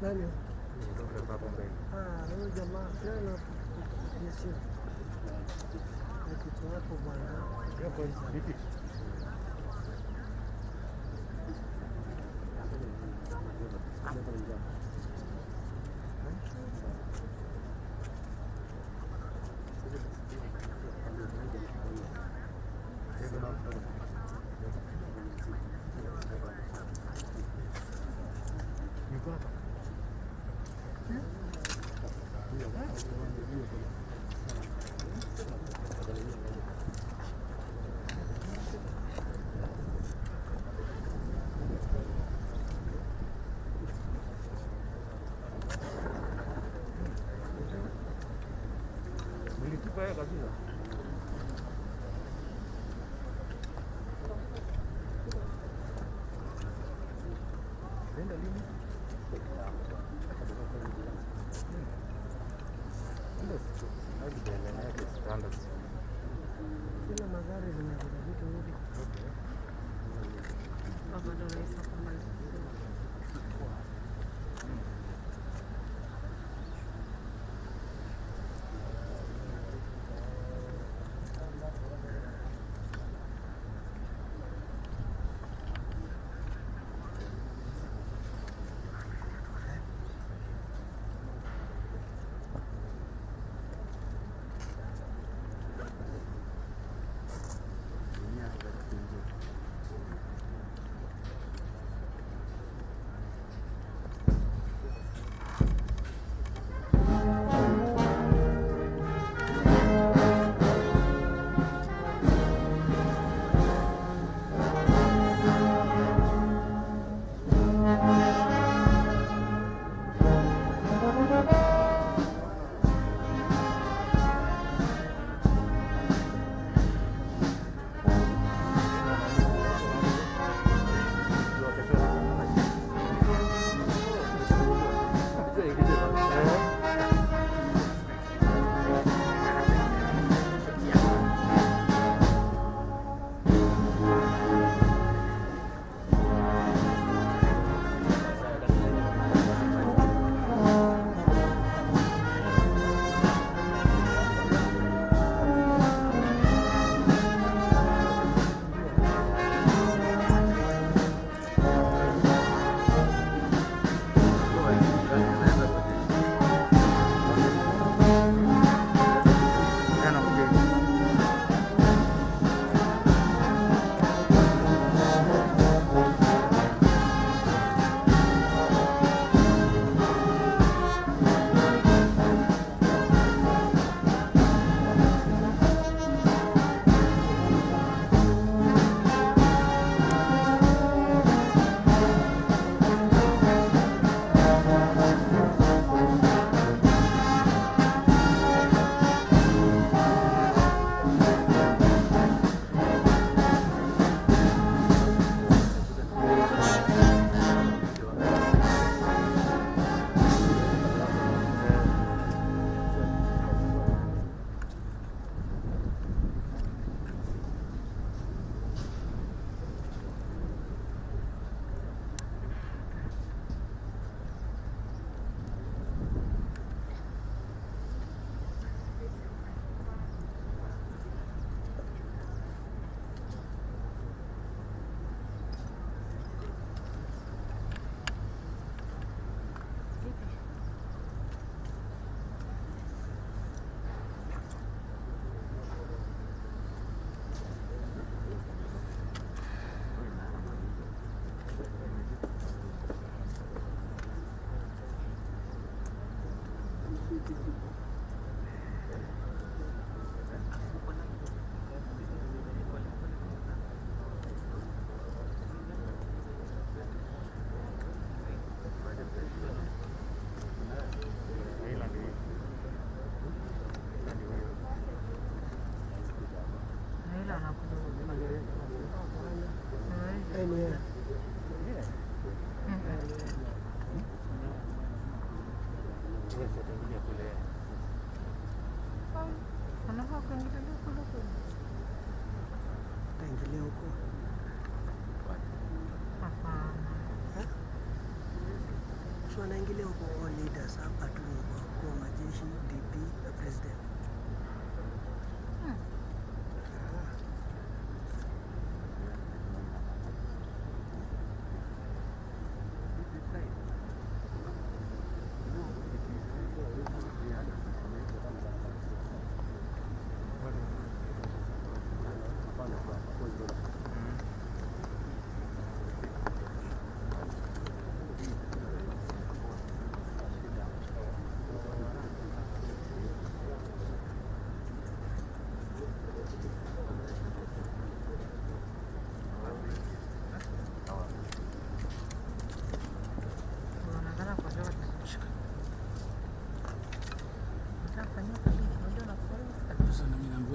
Nani? Huyu jamaa fulani Yesu. Kitu hapo bwana. Hapo vipi? Anafaa kuingilia kule kule. Taingilia huko. Hapana. So anaingilia huko all leaders hapa tu kwa majeshi, DP na president.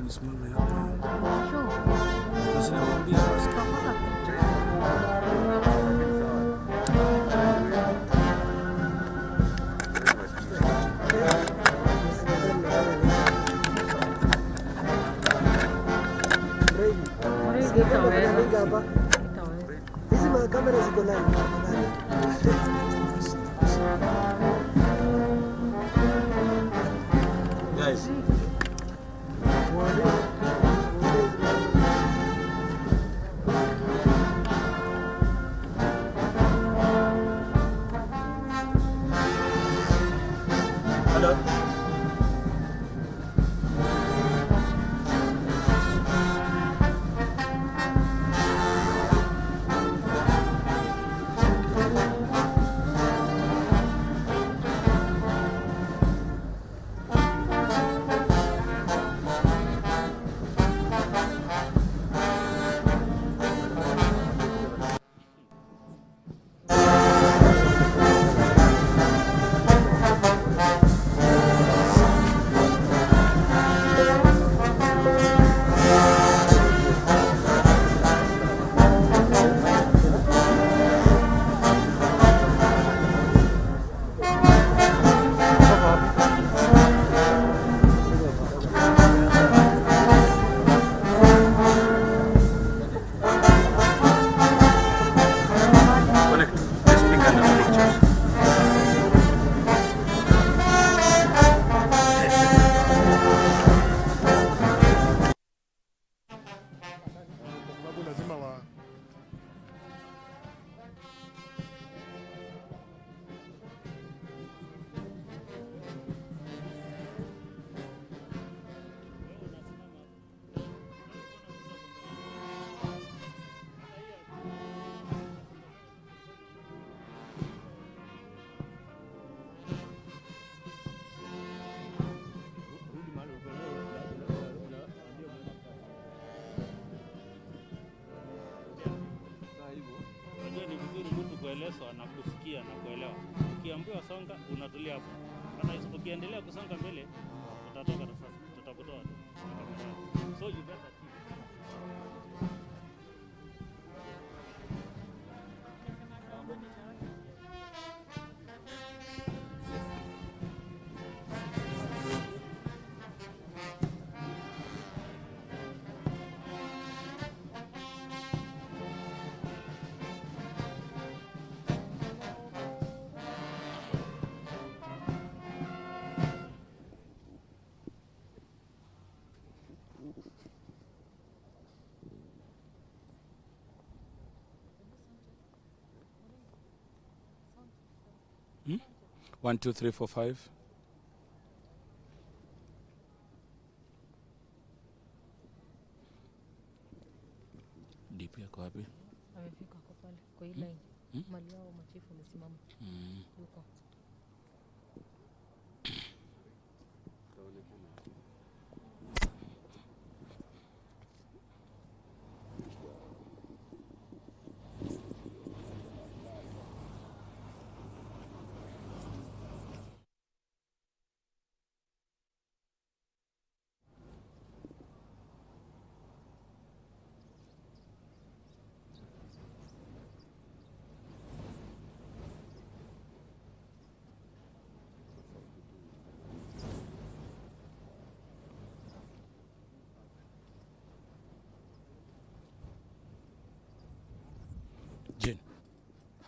Nisimame hapa. Sasa nakwambia hizi makamera ziko live. guys. Hello. kuelezwa na kusikia na kuelewa. Ukiambiwa songa, unatulia hapo. Hata ukiendelea kusonga mbele, utatoka sasa, tutakutoa tu. So you better keep. Hmm? 1, 2, 3, 4, 5. DP yako wapi? Amefika hapo pale kwa ile line. Mali yao machifu wamesimama. Yuko.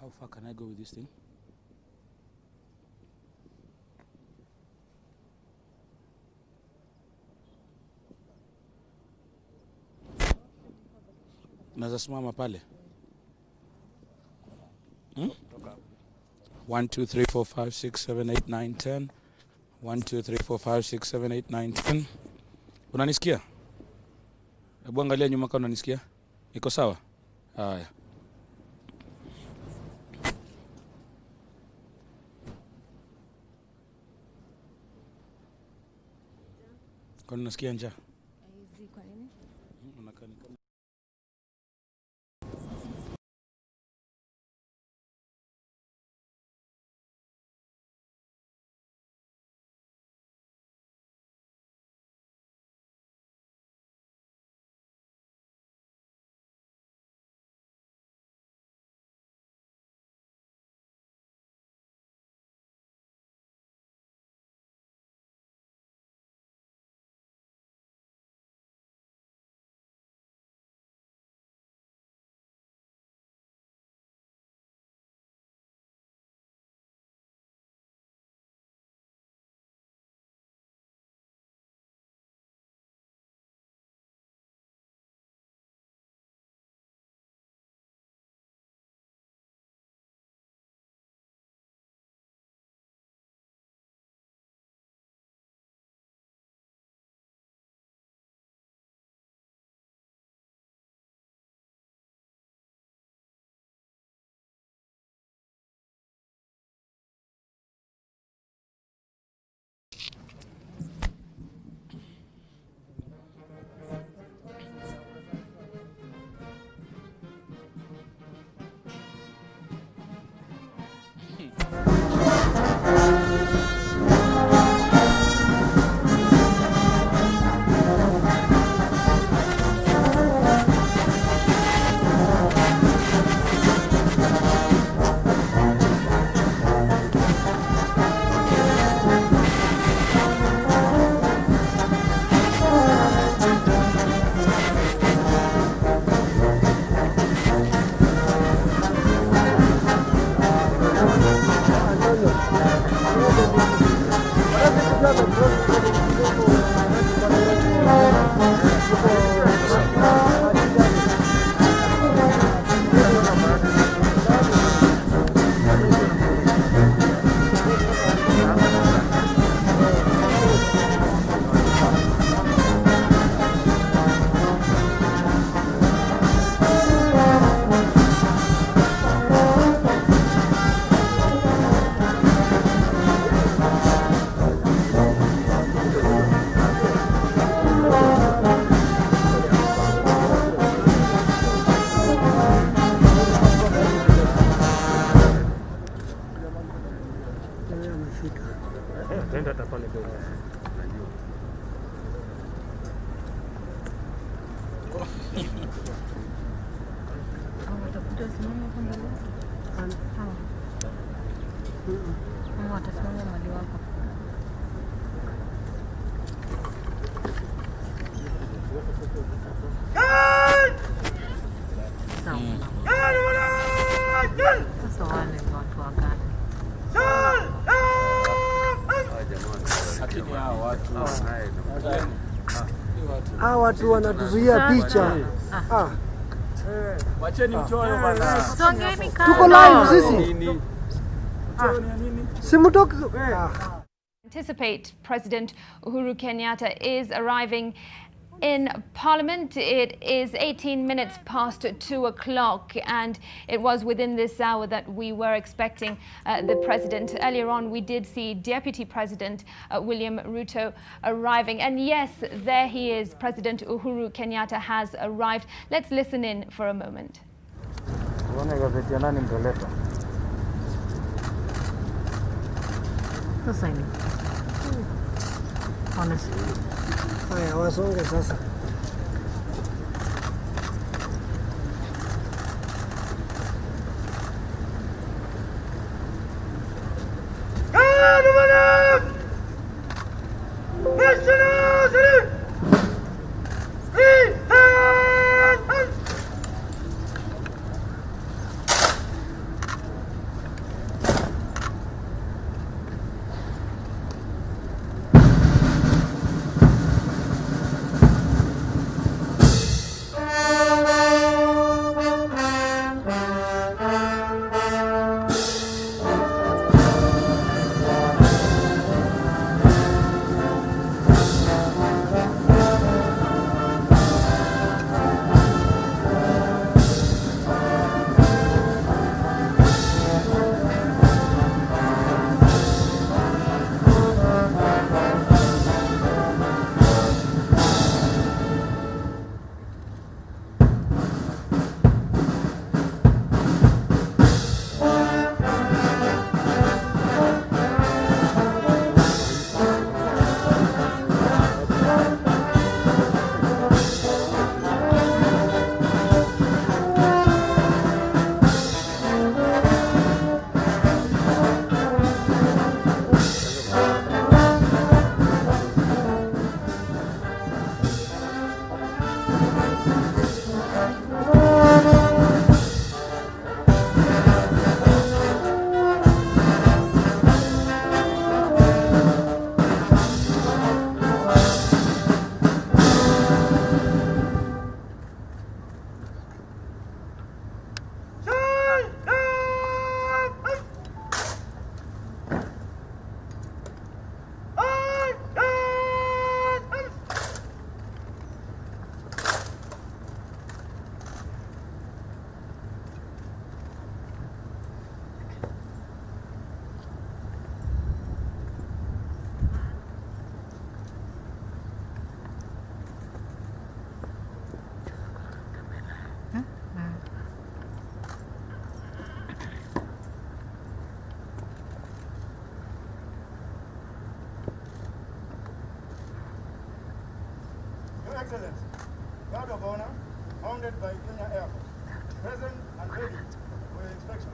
How far can I go with this thing? Naweza simama pale. 1 2 3 4 5 6 7 8 9 10. 1 2 3 4 5 6 7 8 9 10. Unanisikia? Hebu angalia nyuma kama unanisikia. Iko sawa? Haya. Kwa nini nasikia njaa? Hizi kwa nini? Unakaa ni kama watakuja simama kwa mbele. Hawa. Mama watasimama mali wako. Sasa wale ni watu wa gani? Lakini hao watu watu wanatuzuia picha. wacheni mchoyo bana. Songeni kando. Tuko live sisi. Simutoke. Anticipate President Uhuru Kenyatta is arriving in Parliament. It is 18 minutes past 2 o'clock, and it was within this hour that we were expecting the President. Earlier on, we did see Deputy President William Ruto arriving. And yes, there he is. President Uhuru Kenyatta has arrived. Let's listen in for a moment. Honestly. Haya, wasonge sasa. Excellency, Guard of Honor, mounted by Kenya Air Force, present and ready for your inspection.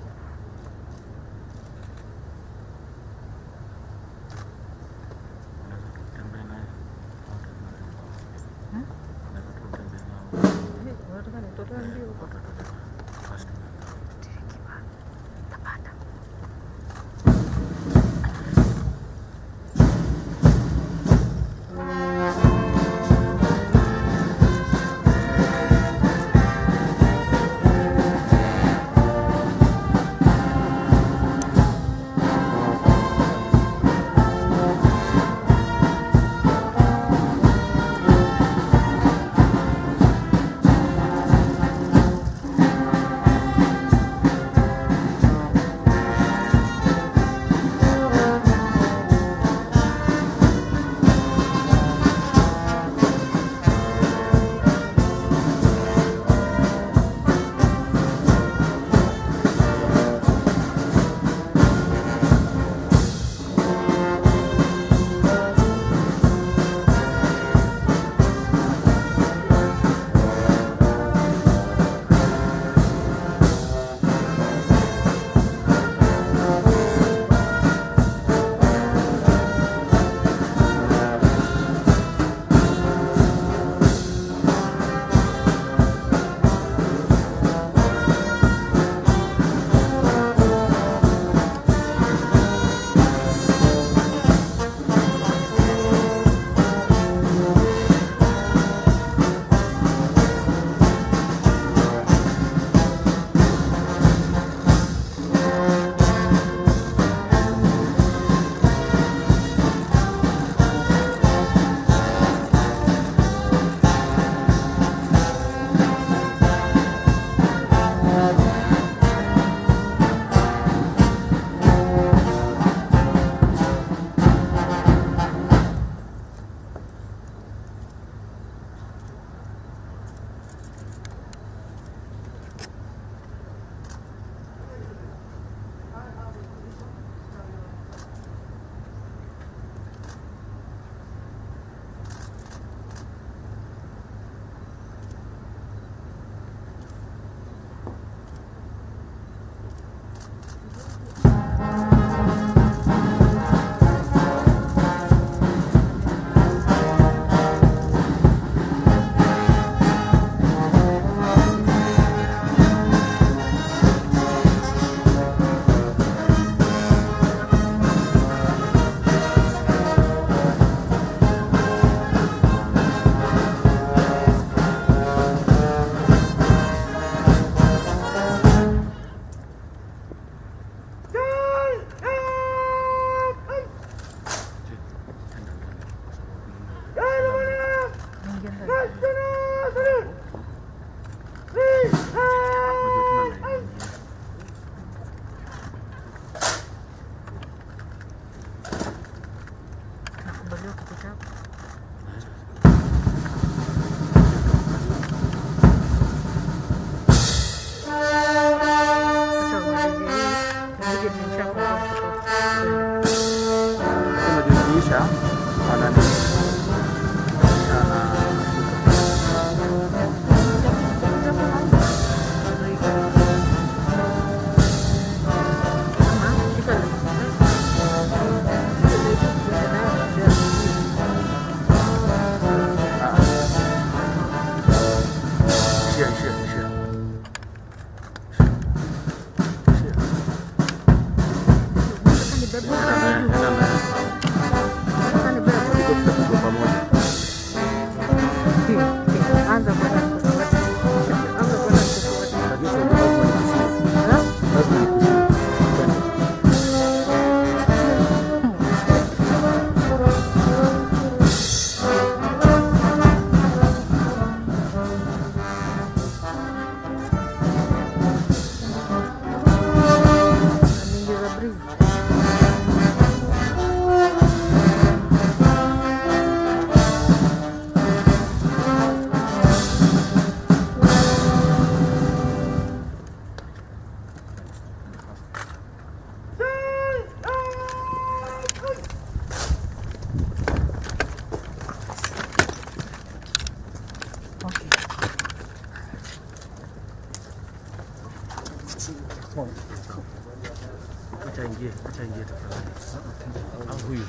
nisaidie tafadhali. Huyu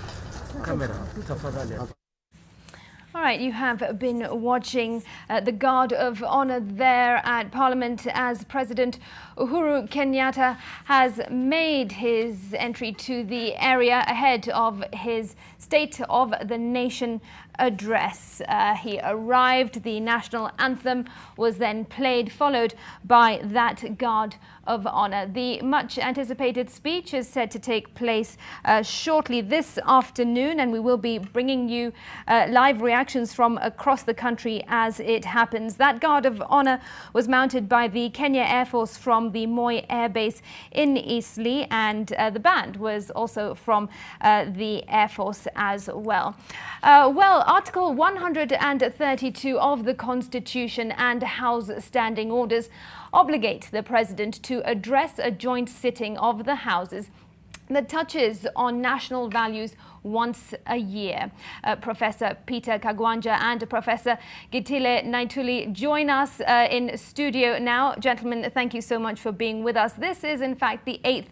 kamera tafadhali. All right, you have been watching the Guard of Honor there at Parliament as President Uhuru Kenyatta has made his entry to the area ahead of his State of the Nation address. He arrived, the national anthem was then played, followed by that Guard of Honor. The much anticipated speech is set to take place shortly this afternoon, and we will be bringing you live reactions from across the country as it happens. That Guard of Honor was mounted by the Kenya Air Force from the Moi Air Base in Eastleigh, and the band was also from the Air Force as well. Article 132 of the Constitution and House Standing Orders obligate the President to address a joint sitting of the Houses that touches on national values once a year. Professor Peter Kagwanja and Professor Gitile Naituli join us in studio now. Gentlemen, thank you so much for being with us. This is in fact the 8th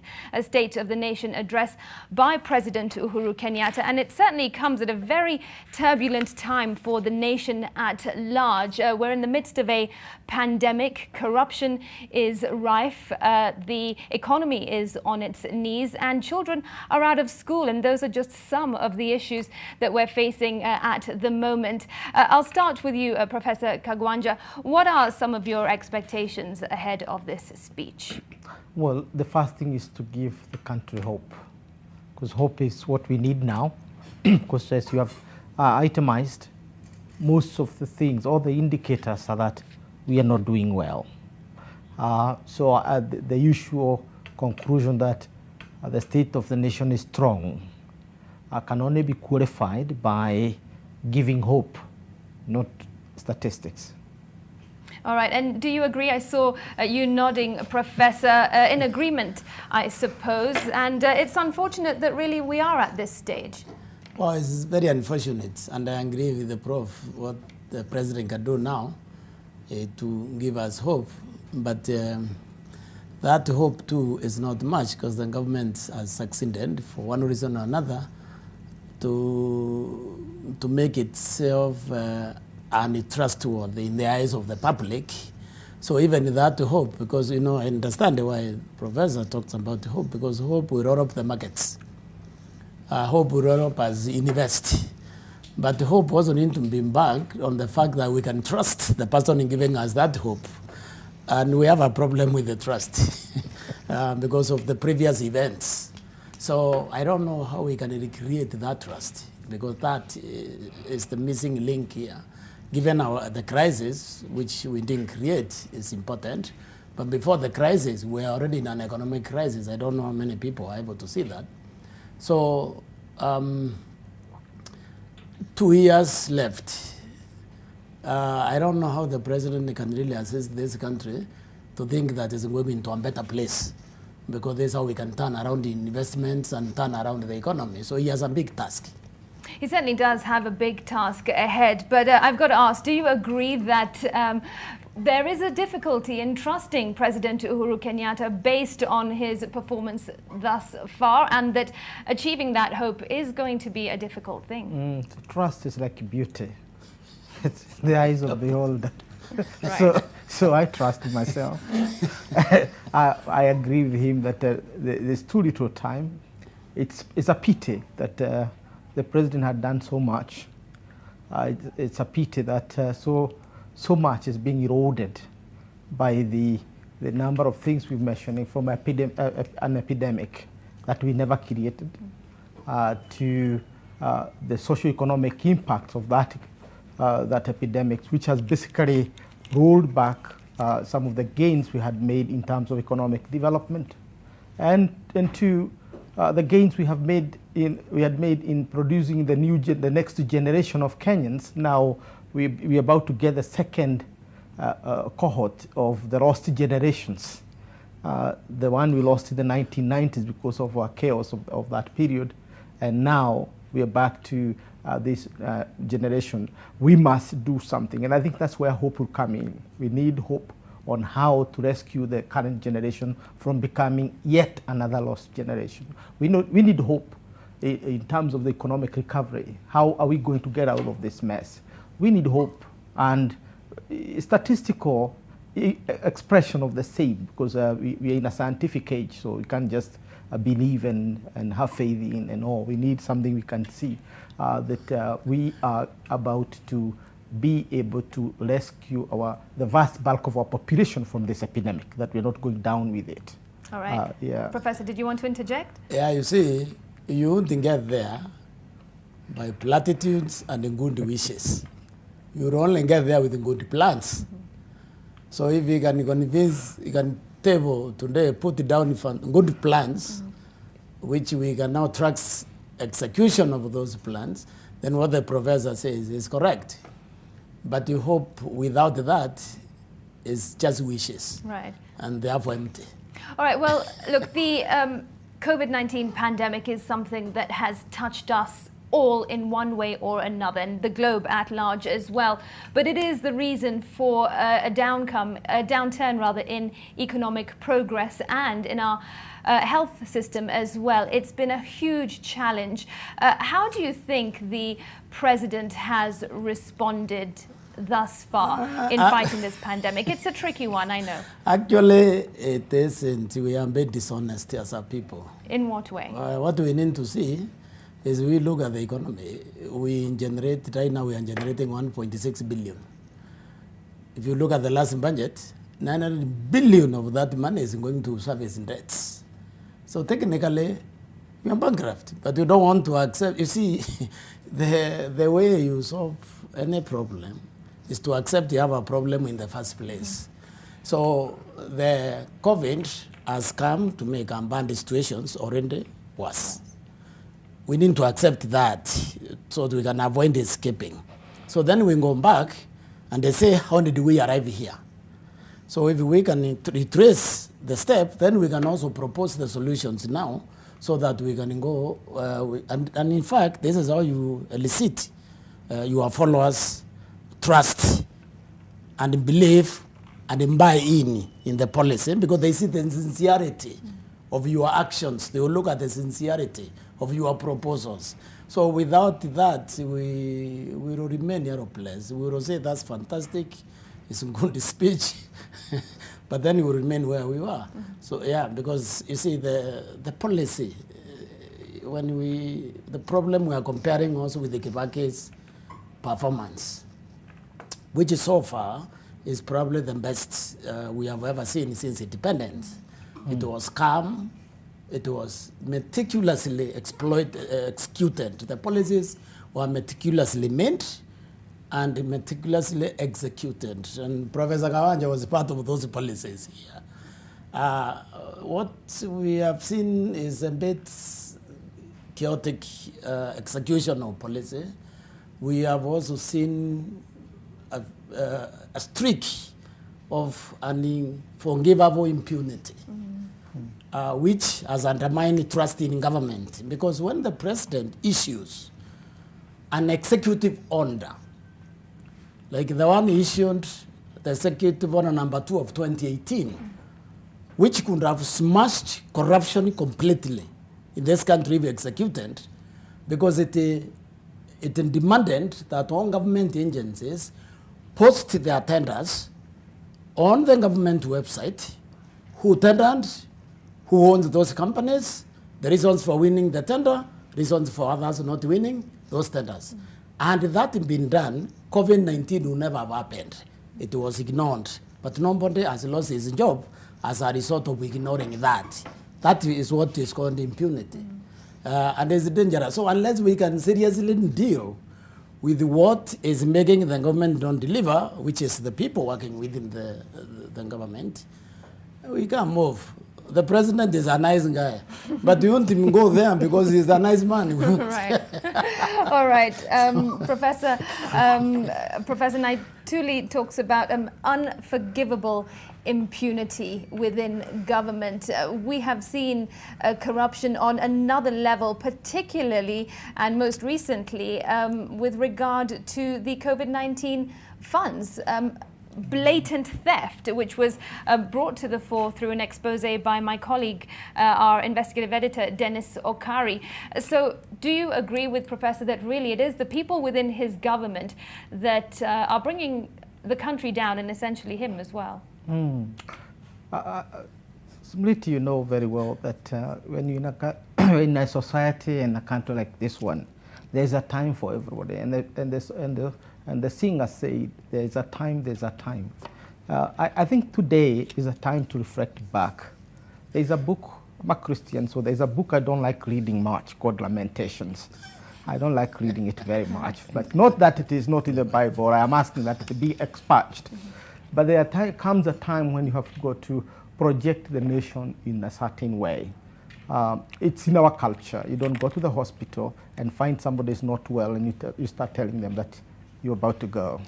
State of the Nation address by President Uhuru Kenyatta, and it certainly comes at a very turbulent time for the nation at large. We're in the midst of a pandemic. Corruption is rife. The economy is on its knees, and children are out of school, and those are just some of the issues that we're facing at the moment. I'll start with you, Professor Kagwanja. What are some of your expectations ahead of this speech? Well, the first thing is to give the country hope, because hope is what we need now, because as you have itemized, most of the things, all the indicators are that we are not doing well. So the usual conclusion that the state of the nation is strong can only be qualified by giving hope, not statistics. All right, and do you agree? I saw you nodding, Professor, in agreement, I suppose, and it's unfortunate that really we are at this stage. Well, it's very unfortunate, and I agree with the Prof. What the President can do now to give us hope, but that hope too is not much, because the government has succeeded for one reason or another to make itself untrustworthy in the eyes of the public. So even that hope, because I understand why Professor talks about hope, because hope will roll up the markets. Hope will roll up as invest. But hope also needs to be backed on the fact that we can trust the person giving us that hope. And we have a problem with the trust because of the previous events. So I don't know how we can recreate that trust, because that is the missing link here. Given the crisis, which we didn't create, is important. But before the crisis, we are already in an economic crisis. I don't know how many people are able to see that. So 2 years left. I don't know how the president can really assist this country to think that it's going into a better place, because this is how we can turn around the investments and turn around the economy. So he has a big task. He certainly does have a big task ahead, but I've got to ask, do you agree that there is a difficulty in trusting President Uhuru Kenyatta based on his performance thus far, and that achieving that hope is going to be a difficult thing? Trust is like beauty. It's in the eyes of the beholder. Right. So I trust myself. I agree with him that there's too little time. It's a pity that the president had done so much. It's a pity that so much is being eroded by the number of things we're mentioning, from an epidemic that we never created to the socio-economic impact of that epidemic, which has basically rolled back some of the gains we had made in terms of economic development, and to the gains we had made in producing the next generation of Kenyans. Now we're about to get the second cohort of the lost generations. The one we lost in the 1990s because of our chaos of that period, and now we are back to this generation. We must do something, and I think that's where hope will come in. We need hope on how to rescue the current generation from becoming yet another lost generation. We need hope in terms of the economic recovery. How are we going to get out of this mess? We need hope and statistical expression of the same, because we are in a scientific age, so we can't just believe and have faith in and all. We need something we can see, that we are about to be able to rescue the vast bulk of our population from this epidemic, that we're not going down with it. All right. Yeah. Professor, did you want to interject? Yeah, you see, you won't get there by platitudes and good wishes. You will only get there with good plans. So if you can convince, you can table today, put down good plans, which we can now track execution of those plans, then what the professor says is correct. But you hope without that is just wishes. Right. And therefore empty. All right, well, look, the COVID-19 pandemic is something that has touched us all in one way or another, and the globe at large as well. But it is the reason for a downturn in economic progress and in our health system as well. It's been a huge challenge. How do you think the president has responded thus far in fighting this pandemic? It's a tricky one, I know. Actually, it isn't. We are a bit dishonest as a people. In what way? What we need to see is we look at the economy. Right now we are generating 1.6 billion. If you look at the last budget, 900 billion of that money is going to service debts. So technically, we are bankrupt, but we don't want to accept. You see, the way you solve any problem is to accept you have a problem in the first place. So the COVID has come to make our bad situations already worse. We need to accept that so that we can avoid escaping. So then we go back and they say, how did we arrive here? So if we can retrace the step, then we can also propose the solutions now so that we can go, and in fact, this is how you elicit your followers' trust and believe and buy in the policy, because they see the sincerity of your actions. They will look at the sincerity of your proposals. So without that, we will remain helpless. We will say that's fantastic, it's a good speech, but then we will remain where we were. So yeah, because you see the policy, the problem we are comparing also with the Kibaki's performance, which so far is probably the best we have ever seen since independence. It was calm. It was meticulously executed. The policies were meticulously made and meticulously executed. And Professor Kawanja was part of those policies here. What we have seen is a bit chaotic execution of policy. We have also seen a streak of an unforgivable impunity. Which has undermined trust in government. Because when the president issues an executive order, like the one issued, the executive order number 2 of 2018, which could have smashed corruption completely in this country if executed, because it demanded that all government agencies post their tenders on the government website, who tendered, who owns those companies, the reasons for winning the tender, reasons for others not winning those tenders. And that being done, COVID-19 will never have happened. It was ignored. But nobody has lost his job as a result of ignoring that. That is what is called impunity. And it's dangerous. So unless we can seriously deal with what is making the government don't deliver, which is the people working within the government, we can't move. The president is a nice guy, but you won't even go there because he's a nice man. Right. All right. Professor Naituli talks about unforgivable impunity within government. We have seen corruption on another level, particularly and most recently with regard to the COVID-19 funds. blatant theft, which was brought to the fore through an expose by my colleague, our investigative editor, Dennis Okari. So do you agree with Professor that really it is the people within his government that are bringing the country down, and essentially him as well? Smriti, you know very well that when you're in a society and a country like this one, there's a time for everybody, and the singer said, "There's a time, there's a time." I think today is a time to reflect back. There's a book. I'm a Christian, so there's a book I don't like reading much called Lamentations. I don't like reading it very much, but not that it is not in the Bible. I am asking that it be expunged. But there comes a time when you have got to project the nation in a certain way. It's in our culture. You don't go to the hospital and find somebody is not well and you start telling them that you're about to go.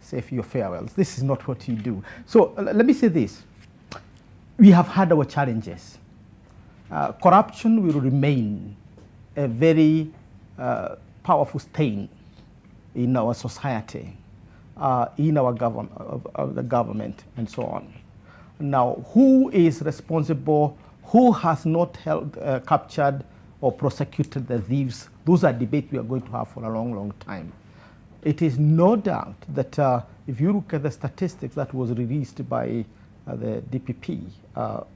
Say your farewells. This is not what you do. So let me say this. We have had our challenges. Corruption will remain a very powerful stain in our society, in our the government, and so on. Now, who is responsible? Who has not held, captured or prosecuted the thieves? Those are debates we are going to have for a long, long time. It is no doubt that if you look at the statistics that was released by the DPP,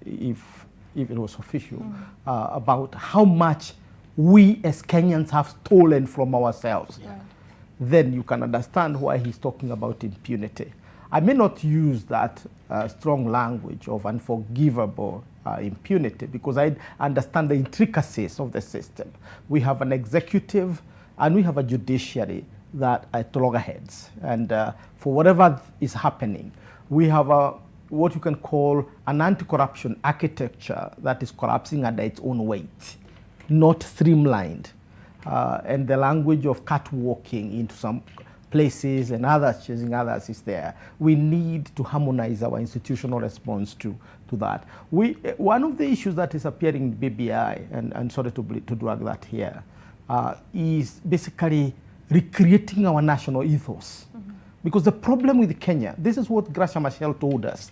if it was official, about how much we as Kenyans have stolen from ourselves, then you can understand why he's talking about impunity. I may not use that strong language of unforgivable impunity because I understand the intricacies of the system. We have an executive and we have a judiciary that are at loggerheads. And for whatever is happening, we have what you can call an anti-corruption architecture that is collapsing under its own weight, not streamlined. And the language of catwalking into some places and others chasing others is there. We need to harmonize our institutional response to that. One of the issues that is appearing in BBI, and sorry to drag that here, is basically recreating our national ethos. Because the problem with Kenya, this is what Gracia Machel told us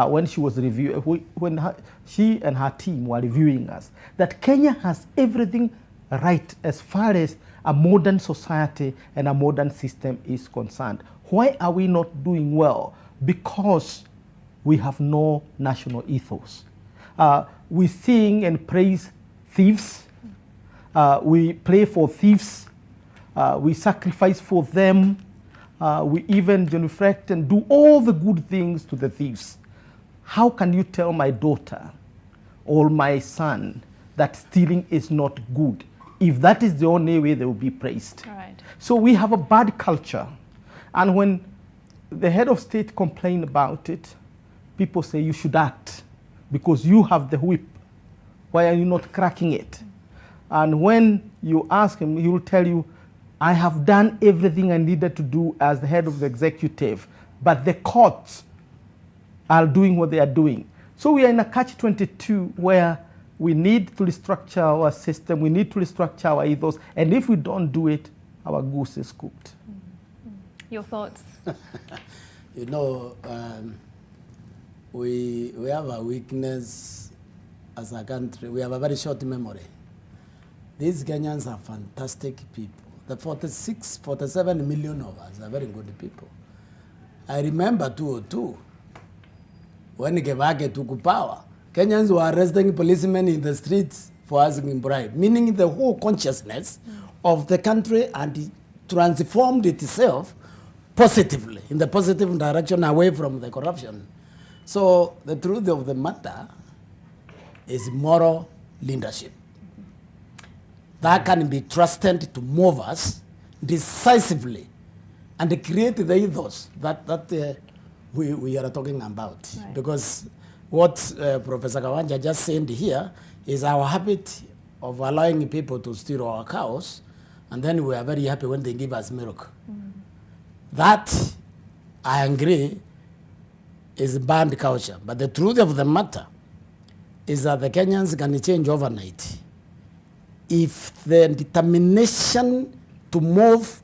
when she was she and her team were reviewing us, that Kenya has everything right as far as a modern society and a modern system is concerned. Why are we not doing well? Because we have no national ethos. We sing and praise thieves. We pray for thieves. We sacrifice for them. We even reflect and do all the good things to the thieves. How can you tell my daughter or my son that stealing is not good if that is the only way they will be praised? Right. So we have a bad culture. And when the head of state complained about it, people say you should act because you have the whip. Why are you not cracking it? And when you ask him, he will tell you, I have done everything I needed to do as the head of the executive, but the courts are doing what they are doing. So we are in a catch-22 where we need to restructure our system, we need to restructure our ethos, and if we don't do it, our goose is cooked. Your thoughts? You know, we have a weakness as a country. We have a very short memory. These Kenyans are fantastic people. The 47 million of us are very good people. I remember 2002, when Kibaki took power, Kenyans were arresting policemen in the streets for asking bribe, meaning the whole consciousness of the country and transformed itself positively, in the positive direction away from the corruption. So the truth of the matter is moral leadership that can be trusted to move us decisively and create the ethos that we are talking about. Right. Because what Professor Kawanja just said here is our habit of allowing people to steal our cows, and then we are very happy when they give us milk. That, I agree, is banned culture. But the truth of the matter is that the Kenyans can change overnight if the determination to move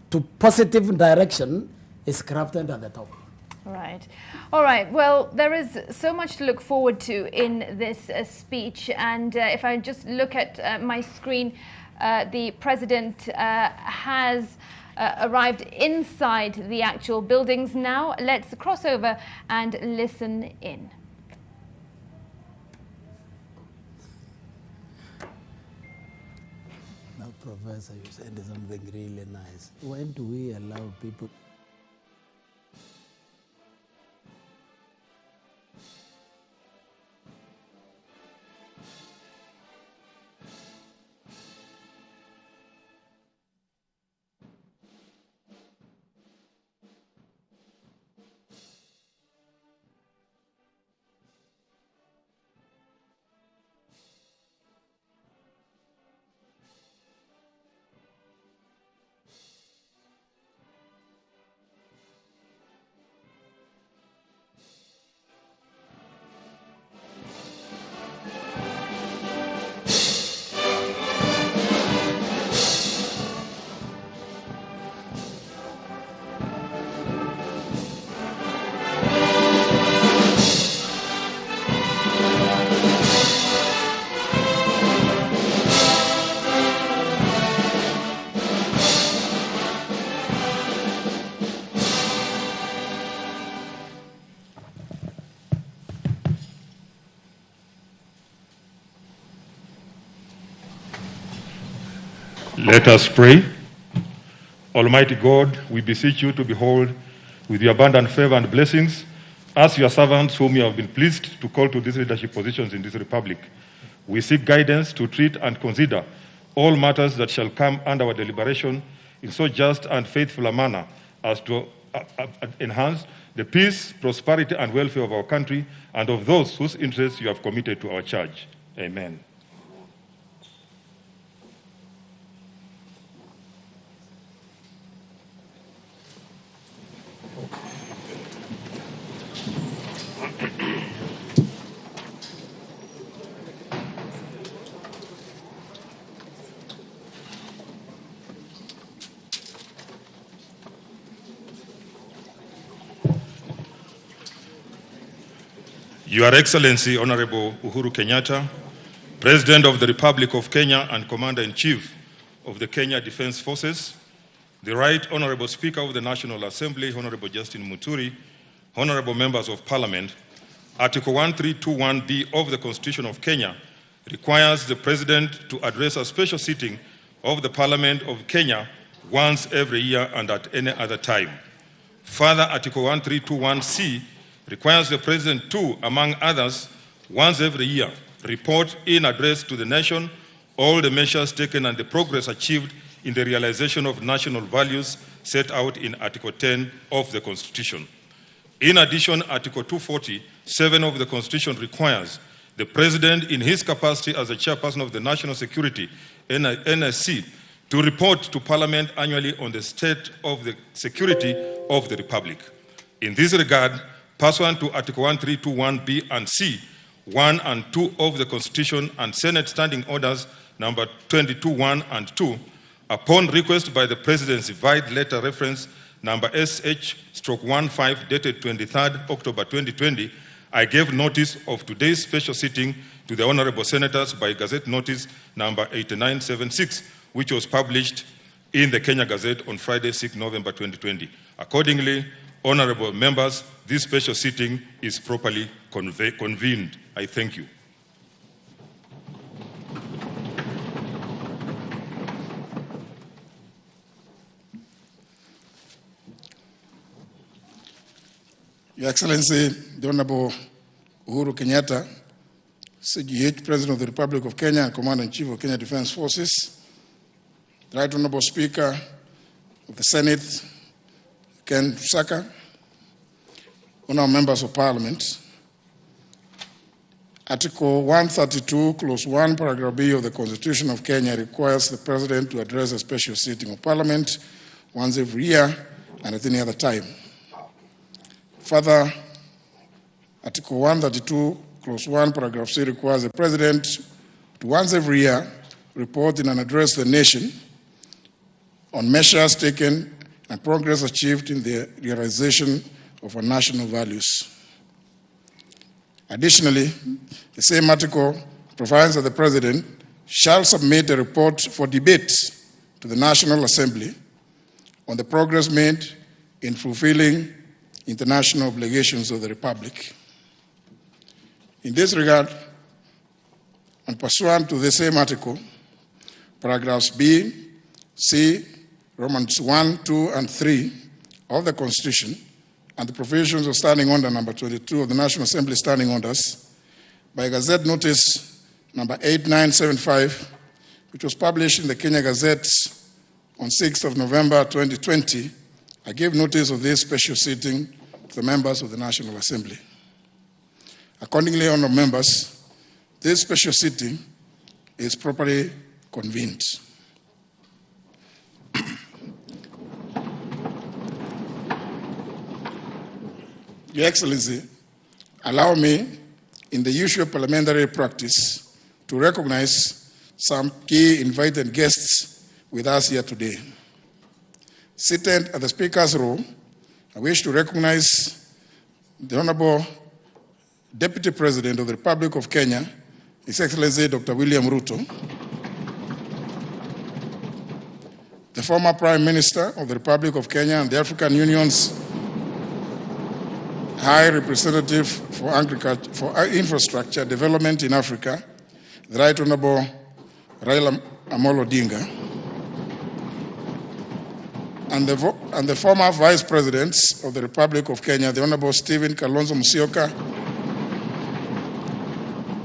to positive direction is crafted at the top. Right. All right. Well, there is so much to look forward to in this speech. And if I just look at my screen, the president has arrived inside the actual buildings now. Let's cross over and listen in. Now, Professor, you said something really nice. When do we allow people? Let us pray. Almighty God, we beseech you to behold with your abundant favor and blessings as your servants whom you have been pleased to call to these leadership positions in this republic. We seek guidance to treat and consider all matters that shall come under our deliberation in so just and faithful a manner as to enhance the peace, prosperity, and welfare of our country and of those whose interests you have committed to our charge. Amen. Your Excellency, Honorable Uhuru Kenyatta, President of the Republic of Kenya and Commander-in-Chief of the Kenya Defense Forces, the Right Honorable Speaker of the National Assembly, Honorable Justin Muturi, Honorable Members of Parliament, Article 1321B of the Constitution of Kenya requires the President to address a special sitting of the Parliament of Kenya once every year and at any other time. Further, Article 1321C requires the President to, among others, once every year, report in address to the nation all the measures taken and the progress achieved in the realization of national values set out in Article 10 of the Constitution. In addition, Article 247 of the Constitution requires the President, in his capacity as the chairperson of the National Security, NSC, to report to Parliament annually on the state of the security of the Republic. In this regard, pursuant to Article 1321B and C, 1 and 2 of the Constitution and Senate Standing Orders number 22.1 and 2, upon request by the Presidency, vide letter reference number SH/15 dated 23rd October 2020, I gave notice of today's special sitting to the Honorable Senators by Gazette Notice number 8976, which was published in the Kenya Gazette on Friday, 6 November 2020. Accordingly, Honorable members, this special sitting is properly convened. I thank you. Your Excellency, the Honorable Uhuru Kenyatta, CGH, President of the Republic of Kenya and Commander-in-Chief of Kenya Defense Forces, the Right Honorable Speaker of the Senate, Ken Saka, Honorable Members of Parliament, Article 132, Clause 1, Paragraph B of the Constitution of Kenya requires the President to address a special sitting of Parliament once every year and at any other time. Further, Article 132, Clause 1, Paragraph C requires the President to once every year report in an address to the nation on measures taken and progress achieved in the realization of our national values. Additionally, the same article provides that the President shall submit a report for debate to the National Assembly on the progress made in fulfilling international obligations of the Republic. In this regard, and pursuant to the same article, paragraphs B, C, Romans 1, 2, and 3 of the Constitution, and the provisions of Standing Order number 22 of the National Assembly Standing Orders, by Gazette Notice number 8975, which was published in the Kenya Gazette on 6th of November 2020, I gave notice of this special sitting to the members of the National Assembly. Accordingly, honourable members, this special sitting is properly convened. Your Excellency, allow me, in the usual parliamentary practice, to recognize some key invited guests with us here today. Seated at the Speaker's row, I wish to recognize the Honourable Deputy President of the Republic of Kenya, His Excellency Dr. William Ruto, the former Prime Minister of the Republic of Kenya and the African Union's High Representative for Infrastructure Development in Africa, the Right Honourable Raila Amolo Odinga, and the former Vice Presidents of the Republic of Kenya, the Honourable Stephen Kalonzo Musyoka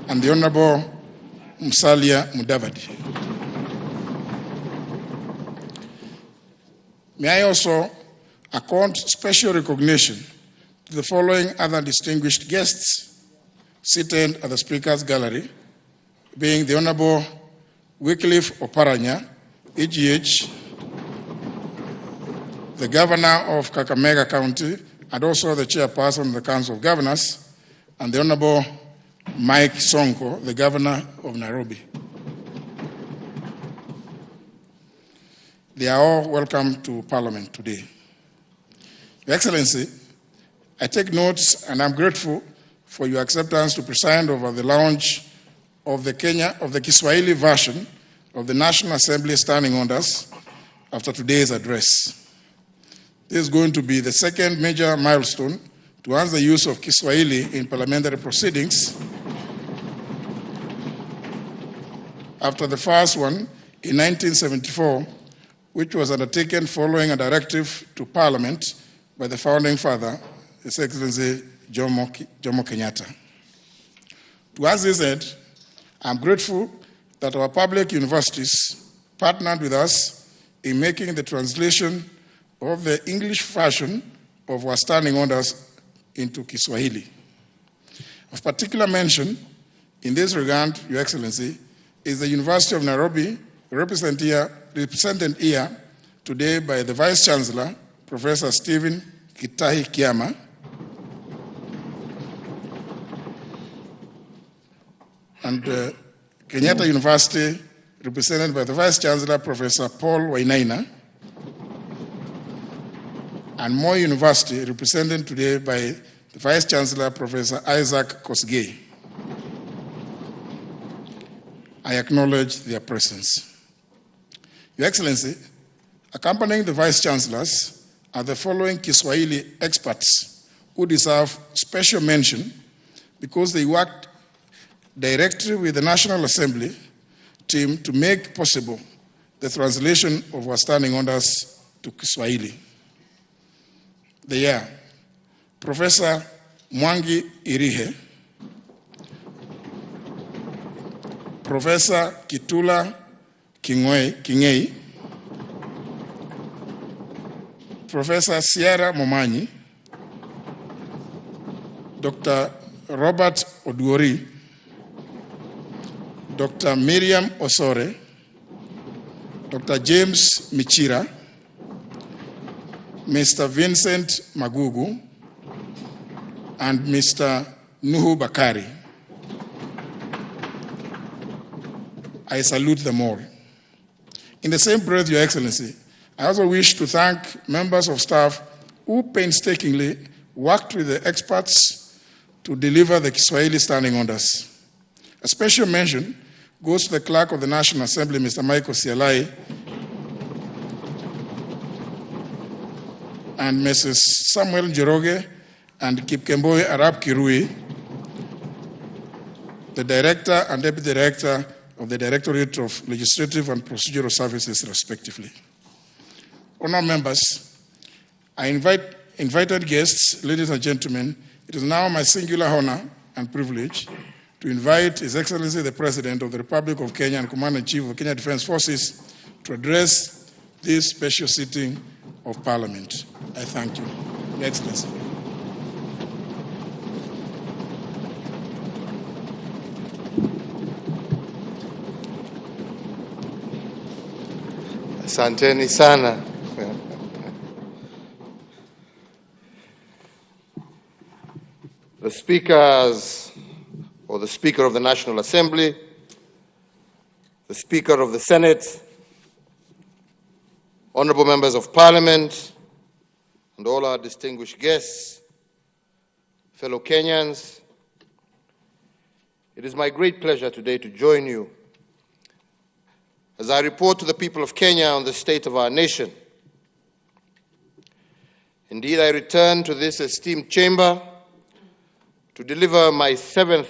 and the Honourable Musalia Mudavadi. May I also accord special recognition to the following other distinguished guests seated at the Speaker's Gallery, being the Honourable Wycliffe Oparanya, EGH, the Governor of Kakamega County, and also the Chairperson of the Council of Governors, and the Honourable Mike Sonko, the Governor of Nairobi. They are all welcome to Parliament today. Your Excellency, I take notes and I'm grateful for your acceptance to preside over the launch of the Kiswahili version of the National Assembly Standing Orders after today's address. This is going to be the second major milestone towards the use of Kiswahili in parliamentary proceedings after the first one in 1974, which was undertaken following a directive to Parliament by the founding father, His Excellency Jomo Kenyatta. Towards this end, I'm grateful that our public universities partnered with us in making the translation of the English version of our standing orders into Kiswahili. Of particular mention in this regard, Your Excellency, is the University of Nairobi, represented here today by the Vice Chancellor, Professor Stephen Kitahi Kiama, and Kenyatta University, represented by the Vice Chancellor, Professor Paul Wainaina, and Moi University, represented today by the Vice Chancellor, Professor Isaac Kosgei. I acknowledge their presence. Your Excellency, accompanying the Vice Chancellors are the following Kiswahili experts who deserve special mention because they worked directly with the National Assembly team to make possible the translation of our standing orders to Kiswahili. They are Professor Mwangi Irihe, Professor Kitula Kingei, Professor Sierra Momanyi, Dr. Robert Oduori, Dr. Miriam Osore, Dr. James Michira, Mr. Vincent Magugu, and Mr. Nuhu Bakari. I salute them all. In the same breath, Your Excellency, I also wish to thank members of staff who painstakingly worked with the experts to deliver the Kiswahili standing orders. A special mention goes to the Clerk of the National Assembly, Mr. Michael Sialai, and Mrs. Samuel Njoroge and Kipkemboi Arab Kirui, the Director and Deputy Director of the Directorate of Legislative and Procedural Services, respectively. Honourable members, I invited guests, ladies and gentlemen, it is now my singular honor and privilege to invite His Excellency the President of the Republic of Kenya and Commander-in-Chief of Kenya Defence Forces to address this special sitting of Parliament. I thank you. Your Excellency. Asanteni sana. The speakers, or the Speaker of the National Assembly, the Speaker of the Senate, honorable members of Parliament, and all our distinguished guests, fellow Kenyans, it is my great pleasure today to join you as I report to the people of Kenya on the state of our nation. Indeed, I return to this esteemed chamber to deliver my 7th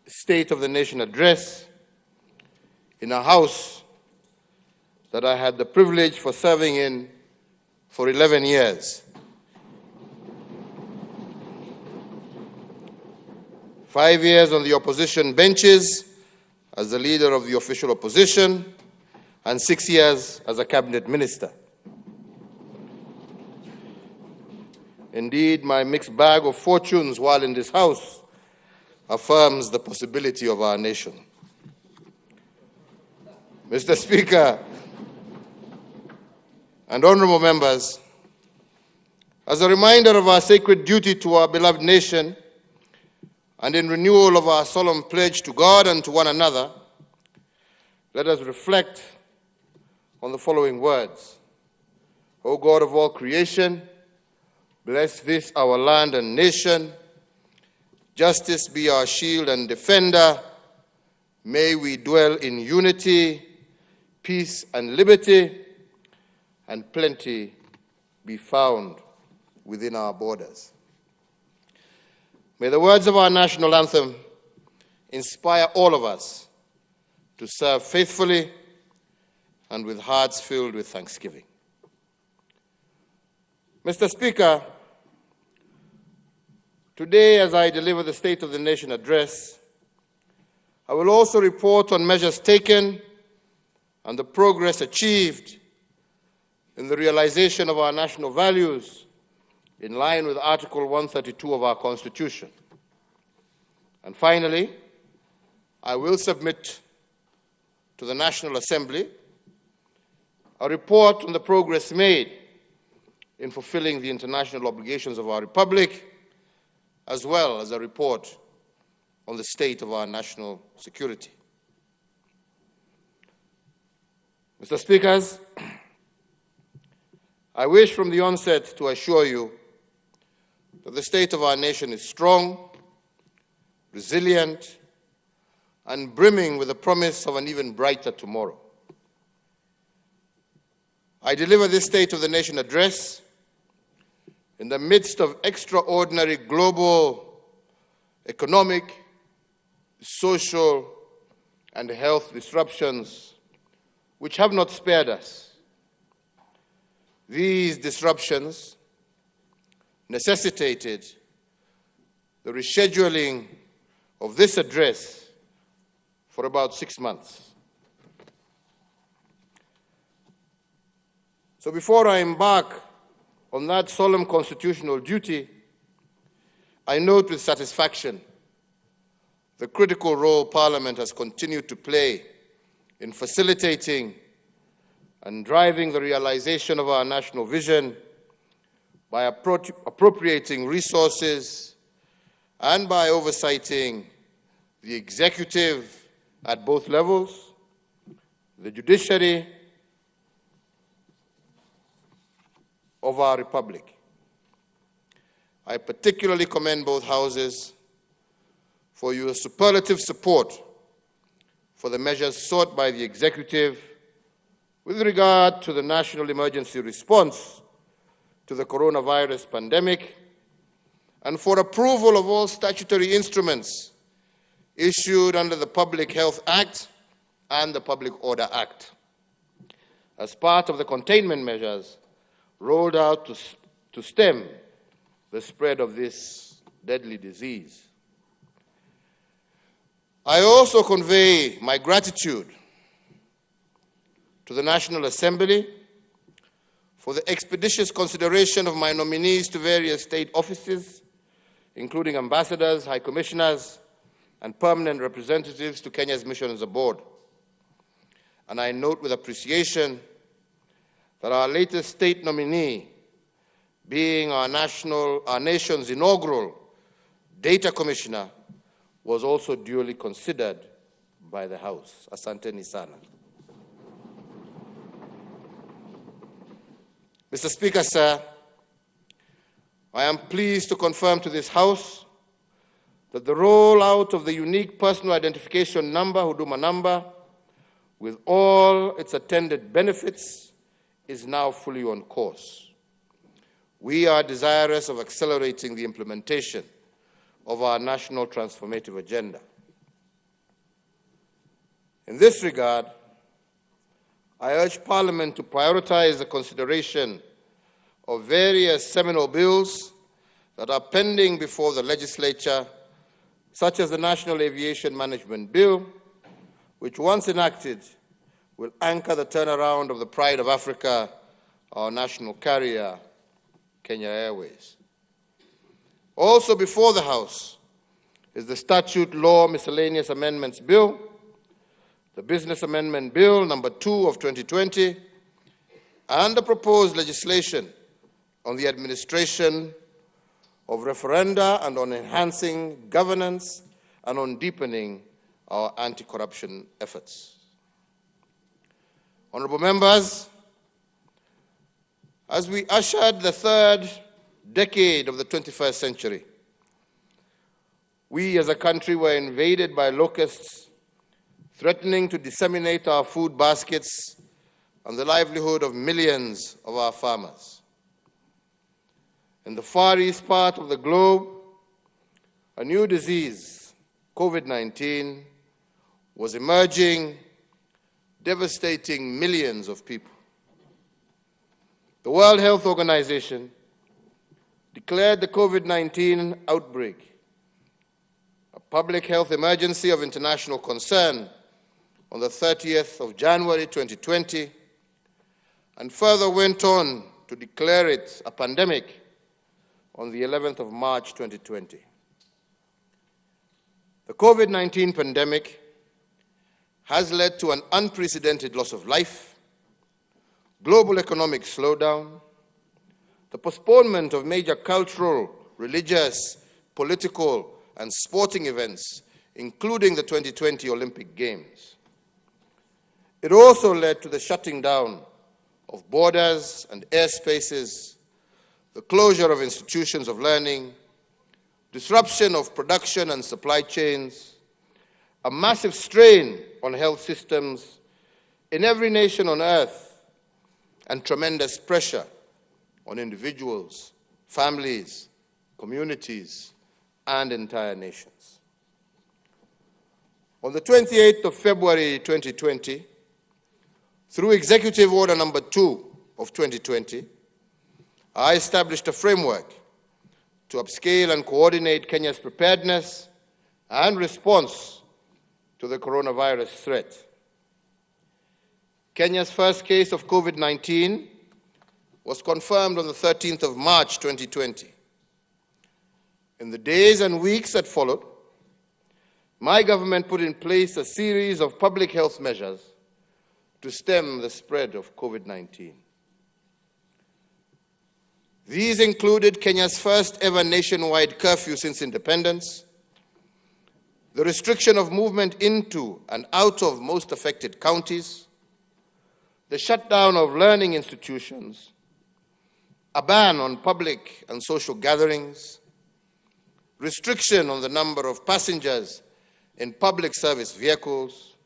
State of the Nation address in a house that I had the privilege for serving in for 11 years. 5 years on the opposition benches as the leader of the official opposition, and 6 years as a cabinet minister. Indeed, my mixed bag of fortunes while in this house affirms the possibility of our nation. Mr. Speaker and honorable members, as a reminder of our sacred duty to our beloved nation and in renewal of our solemn pledge to God and to one another, let us reflect on the following words. O God of all creation, bless this our land and nation. Justice be our shield and defender. May we dwell in unity, peace and liberty, and plenty be found within our borders. May the words of our national anthem inspire all of us to serve faithfully and with hearts filled with thanksgiving. Mr. Speaker, today as I deliver the State of the Nation address, I will also report on measures taken and the progress achieved in the realization of our national values in line with Article 132 of our Constitution. And finally, I will submit to the National Assembly a report on the progress made in fulfilling the international obligations of our Republic, as well as a report on the state of our national security. Mr. Speakers, I wish from the onset to assure you that the state of our nation is strong, resilient, and brimming with the promise of an even brighter tomorrow. I deliver this State of the Nation address in the midst of extraordinary global, economic, social, and health disruptions which have not spared us. These disruptions necessitated the rescheduling of this address for about 6 months. So before I embark on that solemn constitutional duty, I note with satisfaction the critical role Parliament has continued to play in facilitating and driving the realization of our national vision by appropriating resources and by oversighting the executive at both levels, the judiciary of our Republic. I particularly commend both houses for your superlative support for the measures sought by the executive with regard to the national emergency response to the coronavirus pandemic, and for approval of all statutory instruments issued under the Public Health Act and the Public Order Act as part of the containment measures rolled out to stem the spread of this deadly disease. I also convey my gratitude to the National Assembly for the expeditious consideration of my nominees to various state offices, including ambassadors, high commissioners, and permanent representatives to Kenya's missions abroad. And I note with appreciation that our latest state nominee, being our nation's inaugural data commissioner, was also duly considered by the House. Asanteni sana. Mr. Speaker, sir, I am pleased to confirm to this House that the rollout of the unique personal identification number, Huduma number, with all its attendant benefits, is now fully on course. We are desirous of accelerating the implementation of our national transformative agenda. In this regard, I urge Parliament to prioritize the consideration of various seminal bills that are pending before the legislature, such as the National Aviation Management Bill, which once enacted will anchor the turnaround of the pride of Africa, our national carrier, Kenya Airways. Also before the House is the Statute Law Miscellaneous Amendments Bill, the Business Amendment Bill number 2 of 2020, and the proposed legislation on the administration of referenda and on enhancing governance and on deepening our anti-corruption efforts. Honorable members, as we ushered the third decade of the 21st century, we as a country were invaded by locusts threatening to disseminate our food baskets and the livelihood of millions of our farmers. In the far east part of the globe, a new disease, COVID-19, was emerging, devastating millions of people. The World Health Organization declared the COVID-19 outbreak a public health emergency of international concern on the 30th of January 2020, and further went on to declare it a pandemic on the 11th of March 2020. The COVID-19 pandemic has led to an unprecedented loss of life, global economic slowdown, the postponement of major cultural, religious, political, and sporting events, including the 2020 Olympic Games. It also led to the shutting down of borders and airspaces, the closure of institutions of learning, disruption of production and supply chains, a massive strain on health systems in every nation on earth, and tremendous pressure on individuals, families, communities, and entire nations. On the 28th of February 2020, through Executive Order number 2 of 2020, I established a framework to upscale and coordinate Kenya's preparedness and response to the coronavirus threat. Kenya's first case of COVID-19 was confirmed on the 13th of March 2020. In the days and weeks that followed, my government put in place a series of public health measures to stem the spread of COVID-19. These included Kenya's first ever nationwide curfew since independence, the restriction of movement into and out of most affected counties, the shutdown of learning institutions, a ban on public and social gatherings, restriction on the number of passengers in public service vehicles,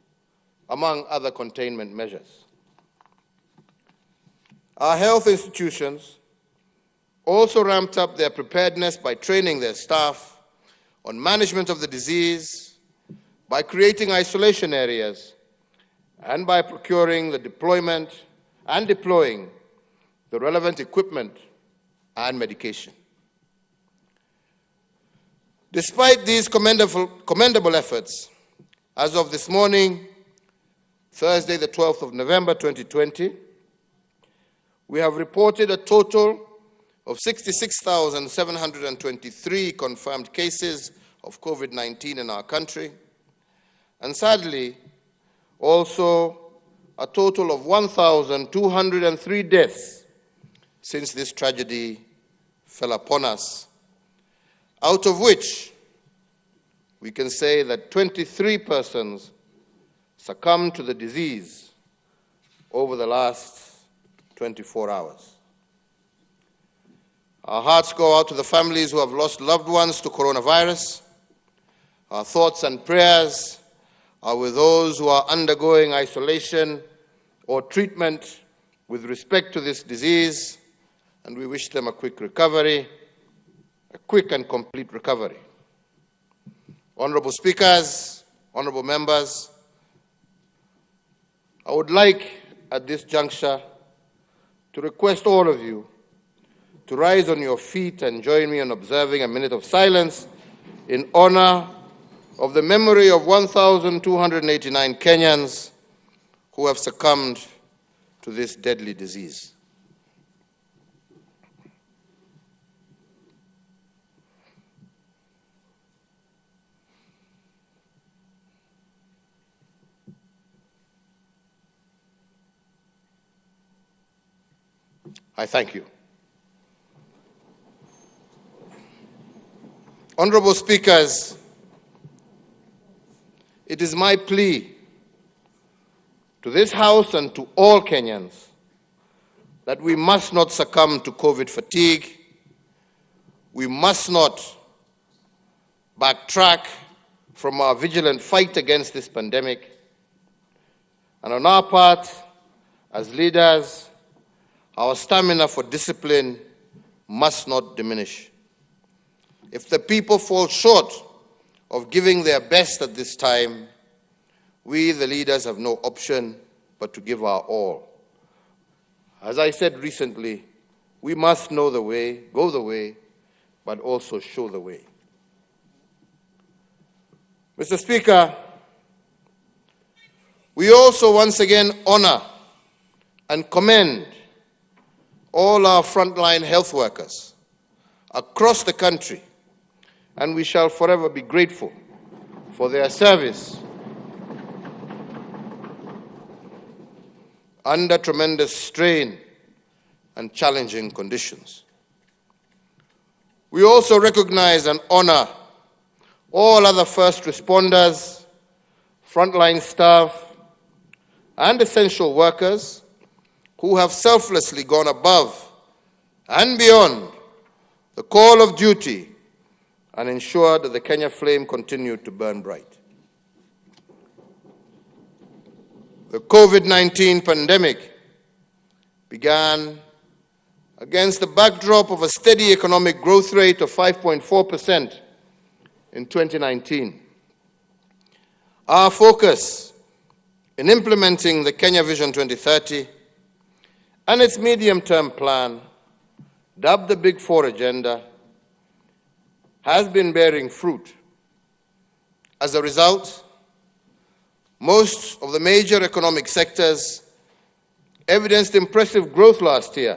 among other containment measures. Our health institutions also ramped up their preparedness by training their staff on management of the disease, by creating isolation areas, and by procuring the deployment and deploying the relevant equipment and medication. Despite these commendable efforts, as of this morning, Thursday, the 12th of November 2020, we have reported a total of 66,723 confirmed cases of COVID-19 in our country, and sadly, also a total of 1,203 deaths since this tragedy fell upon us, out of which we can say that 23 persons succumbed to the disease over the last 24 hours. Our hearts go out to the families who have lost loved ones to coronavirus. Our thoughts and prayers are with those who are undergoing isolation or treatment with respect to this disease, and we wish them a quick recovery, a quick and complete recovery. Honorable speakers, honorable members, I would like at this juncture to request all of you to rise on your feet and join me in observing a minute of silence in honor of the memory of 1,289 Kenyans who have succumbed to this deadly disease. I thank you. Honorable speakers, it is my plea to this House and to all Kenyans that we must not succumb to COVID fatigue. We must not backtrack from our vigilant fight against this pandemic. And on our part, as leaders, our stamina for discipline must not diminish. If the people fall short of giving their best at this time, we, the leaders, have no option but to give our all. As I said recently, we must know the way, go the way, but also show the way. Mr. Speaker, we also once again honor and commend all our frontline health workers across the country, and we shall forever be grateful for their service under tremendous strain and challenging conditions. We also recognize and honor all other first responders, frontline staff, and essential workers who have selflessly gone above and beyond the call of duty and ensured that the Kenya flame continued to burn bright. The COVID-19 pandemic began against the backdrop of a steady economic growth rate of 5.4% in 2019. Our focus in implementing the Kenya Vision 2030 and its medium-term plan, dubbed the Big Four Agenda, has been bearing fruit. As a result, most of the major economic sectors evidenced impressive growth last year,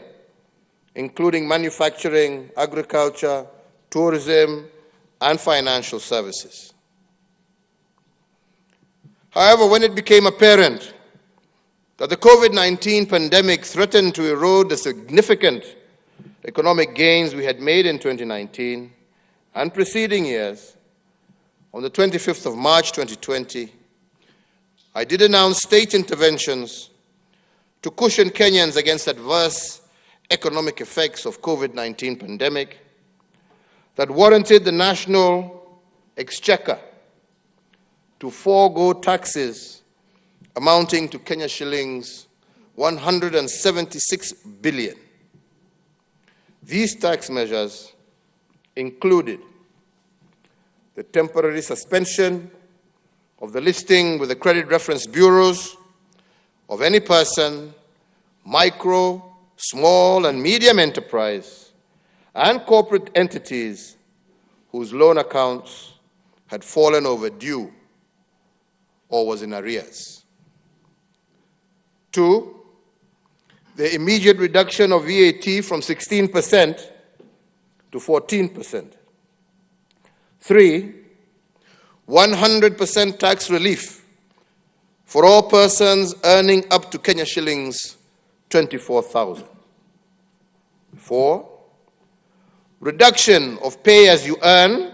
including manufacturing, agriculture, tourism, and financial services. However, when it became apparent that the COVID-19 pandemic threatened to erode the significant economic gains we had made in 2019 and preceding years, on the 25th of March 2020, I did announce state interventions to cushion Kenyans against adverse economic effects of COVID-19 pandemic that warranted the national exchequer to forego taxes amounting to Kenya shillings 176 billion. These tax measures included the temporary suspension of the listing with the credit reference bureaus of any person, micro, small and medium enterprise, and corporate entities whose loan accounts had fallen overdue or was in arrears. 2, the immediate reduction of VAT from 16% to 14%. 3, 100% tax relief for all persons earning up to Kenya shillings 24,000. 4, reduction of pay as you earn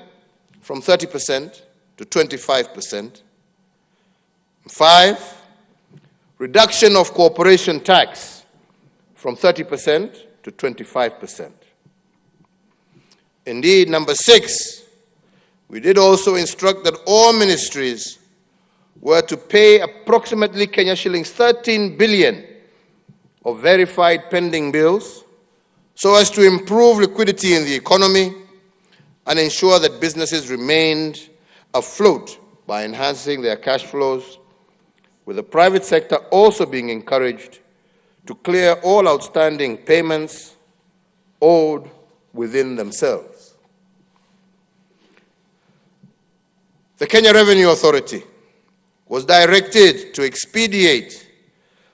from 30% to 25%. 5, reduction of corporation tax from 30% to 25%. Indeed, number 6, we did also instruct that all ministries were to pay approximately Kenya shillings 13 billion of verified pending bills so as to improve liquidity in the economy and ensure that businesses remained afloat by enhancing their cash flows, with the private sector also being encouraged to clear all outstanding payments owed within themselves. The Kenya Revenue Authority was directed to expedite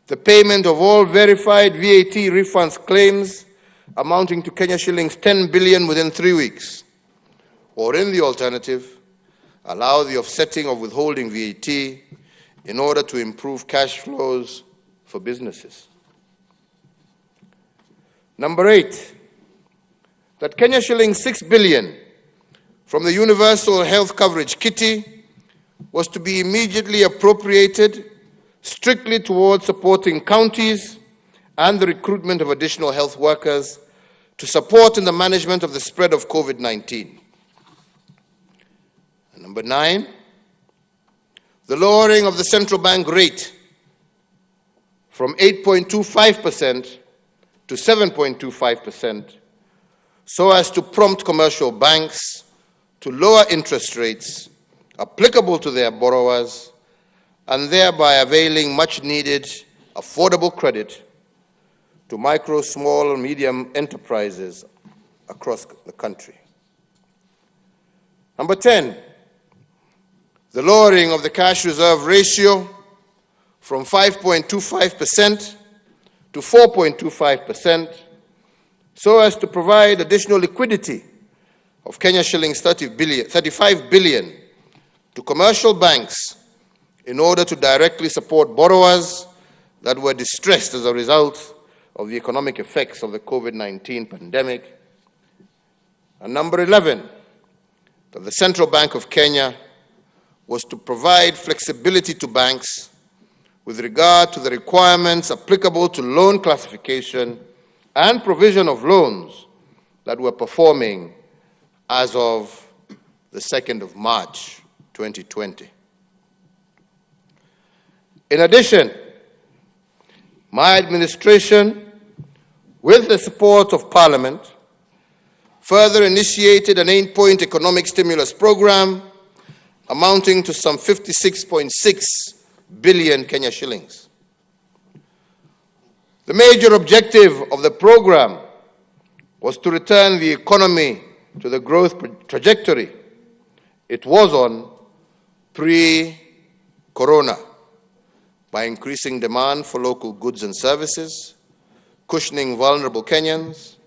the payment of all verified VAT refunds claims amounting to Kenya shillings 10 billion within 3 weeks, or in the alternative, allow the offsetting of withholding VAT in order to improve cash flows for businesses. Number 8, that Kenya shillings 6 billion from the Universal Health Coverage Kitty was to be immediately appropriated strictly towards supporting counties and the recruitment of additional health workers to support in the management of the spread of COVID-19. And number 9, the lowering of the central bank rate from 8.25% to 7.25%, so as to prompt commercial banks to lower interest rates applicable to their borrowers and thereby availing much needed affordable credit to micro, small, and medium enterprises across the country. Number 10, the lowering of the cash reserve ratio from 5.25% to 4.25%, so as to provide additional liquidity of Kenya shillings 35 billion to commercial banks in order to directly support borrowers that were distressed as a result of the economic effects of the COVID-19 pandemic. And number 11, that the Central Bank of Kenya was to provide flexibility to banks with regard to the requirements applicable to loan classification and provision of loans that were performing as of the 2nd of March, 2020. In addition, my administration, with the support of Parliament, further initiated an 8-point economic stimulus program amounting to some 56.6 billion Kenya shillings. The major objective of the program was to return the economy to the growth trajectory it was on pre-corona by increasing demand for local goods and services, cushioning vulnerable Kenyans,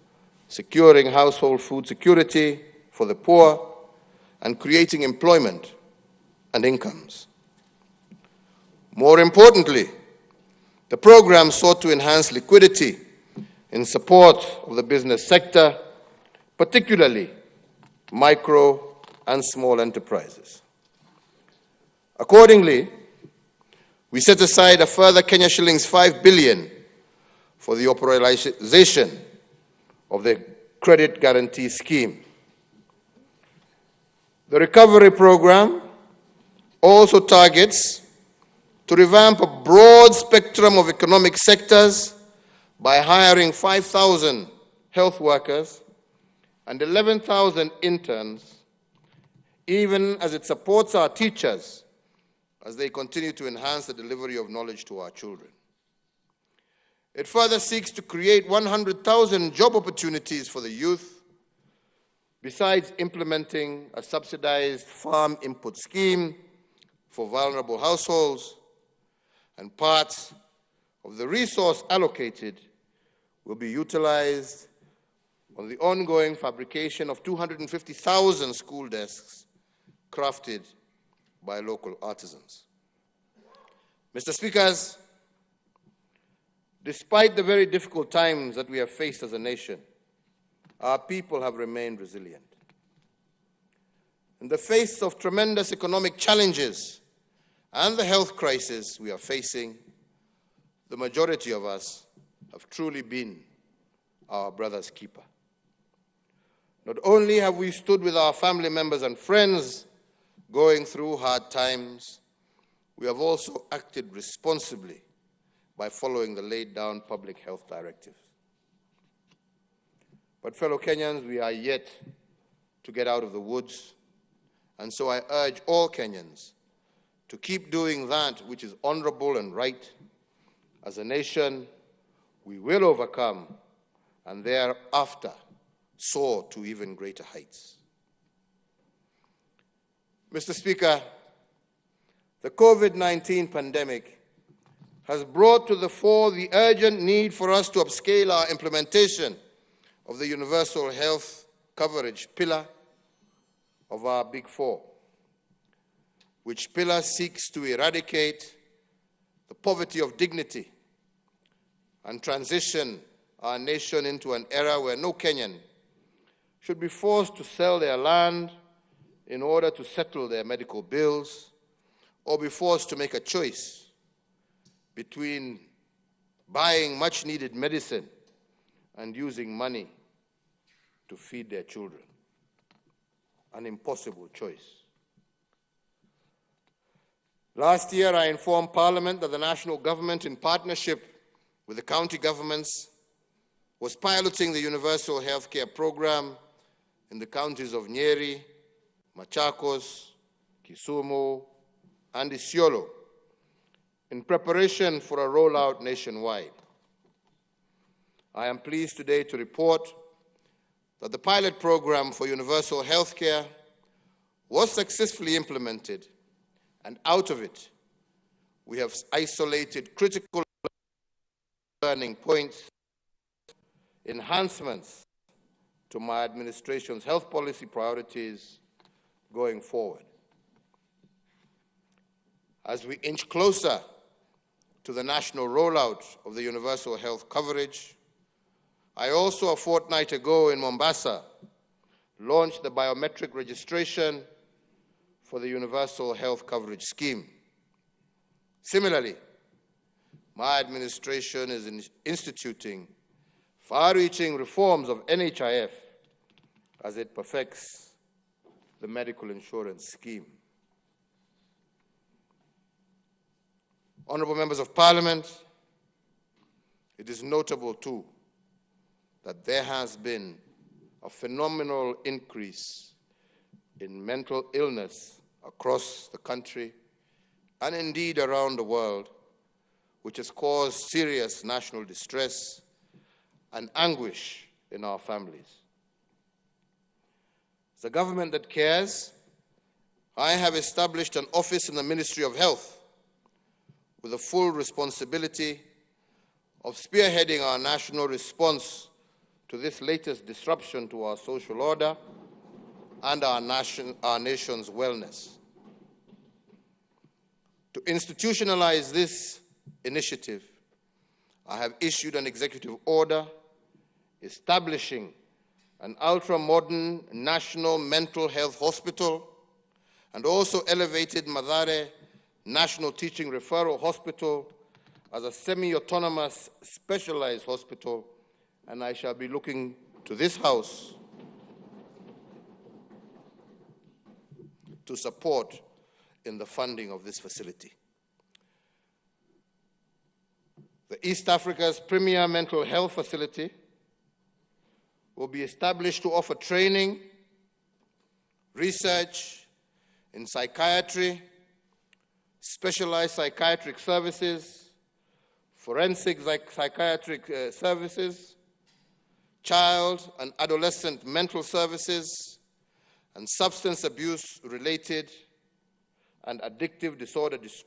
securing household food security for the poor, and creating employment and incomes. More importantly, the program sought to enhance liquidity in support of the business sector, particularly micro and small enterprises. Accordingly, we set aside a further Kenya shillings 5 billion for the operationalization of the Credit Guarantee Scheme. The recovery program also targets to revamp a broad spectrum of economic sectors by hiring 5,000 health workers and 11,000 interns, even as it supports our teachers as they continue to enhance the delivery of knowledge to our children. It further seeks to create 100,000 job opportunities for the youth, besides implementing a subsidized farm input scheme for vulnerable households, and parts of the resource allocated will be utilized on the ongoing fabrication of 250,000 school desks crafted by local artisans. Mr. Speakers, despite the very difficult times that we have faced as a nation, our people have remained resilient. In the face of tremendous economic challenges and the health crisis we are facing, the majority of us have truly been our brother's keeper. Not only have we stood with our family members and friends going through hard times, we have also acted responsibly by following the laid down public health directives. But fellow Kenyans, we are yet to get out of the woods, and so I urge all Kenyans to keep doing that which is honorable and right. As a nation, we will overcome and thereafter soar to even greater heights. Mr. Speaker, the COVID-19 pandemic has brought to the fore the urgent need for us to upscale our implementation of the universal health coverage pillar of our Big Four, which pillar seeks to eradicate the poverty of dignity and transition our nation into an era where no Kenyan should be forced to sell their land in order to settle their medical bills, or be forced to make a choice between buying much-needed medicine and using money to feed their children. An impossible choice. Last year, I informed Parliament that the national government, in partnership with the county governments, was piloting the universal healthcare program in the counties of Nyeri, Machakos, Kisumu, and Isiolo, in preparation for a rollout nationwide. I am pleased today to report that the pilot program for universal healthcare was successfully implemented, and out of it, we have isolated critical learning points, enhancements to my administration's health policy priorities going forward. As we inch closer to the national rollout of the universal health coverage, I also, a fortnight ago in Mombasa, launched the biometric registration for the universal health coverage scheme. Similarly, my administration is instituting far-reaching reforms of NHIF as it perfects the medical insurance scheme. Honorable members of Parliament, it is notable too that there has been a phenomenal increase in mental illness across the country and indeed around the world, which has caused serious national distress and anguish in our families. As a government that cares, I have established an office in the Ministry of Health with the full responsibility of spearheading our national response to this latest disruption to our social order and our nation's wellness. To institutionalize this initiative, I have issued an executive order establishing an ultra-modern national mental health hospital and also elevated Mathare National Teaching Referral Hospital as a semi-autonomous specialized hospital, and I shall be looking to this House to support in the funding of this facility. The East Africa's premier mental health facility will be established to offer training, research in psychiatry, specialized psychiatric services, forensic psychiatric services, child and adolescent mental services, and substance abuse-related and addictive disorders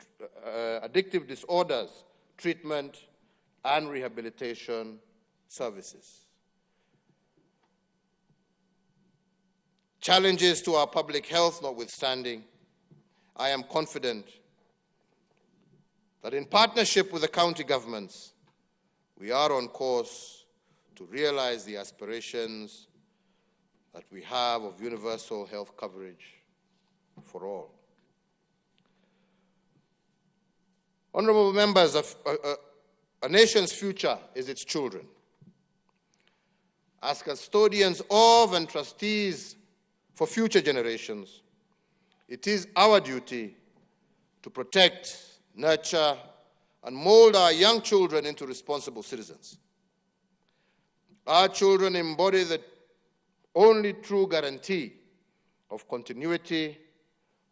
treatment and rehabilitation services. Challenges to our public health notwithstanding, I am confident that in partnership with the county governments, we are on course to realize the aspirations that we have of universal health coverage for all. Honorable members, a nation's future is its children. As custodians of and trustees for future generations, it is our duty to protect, nurture, and mold our young children into responsible citizens. Our children embody the only true guarantee of continuity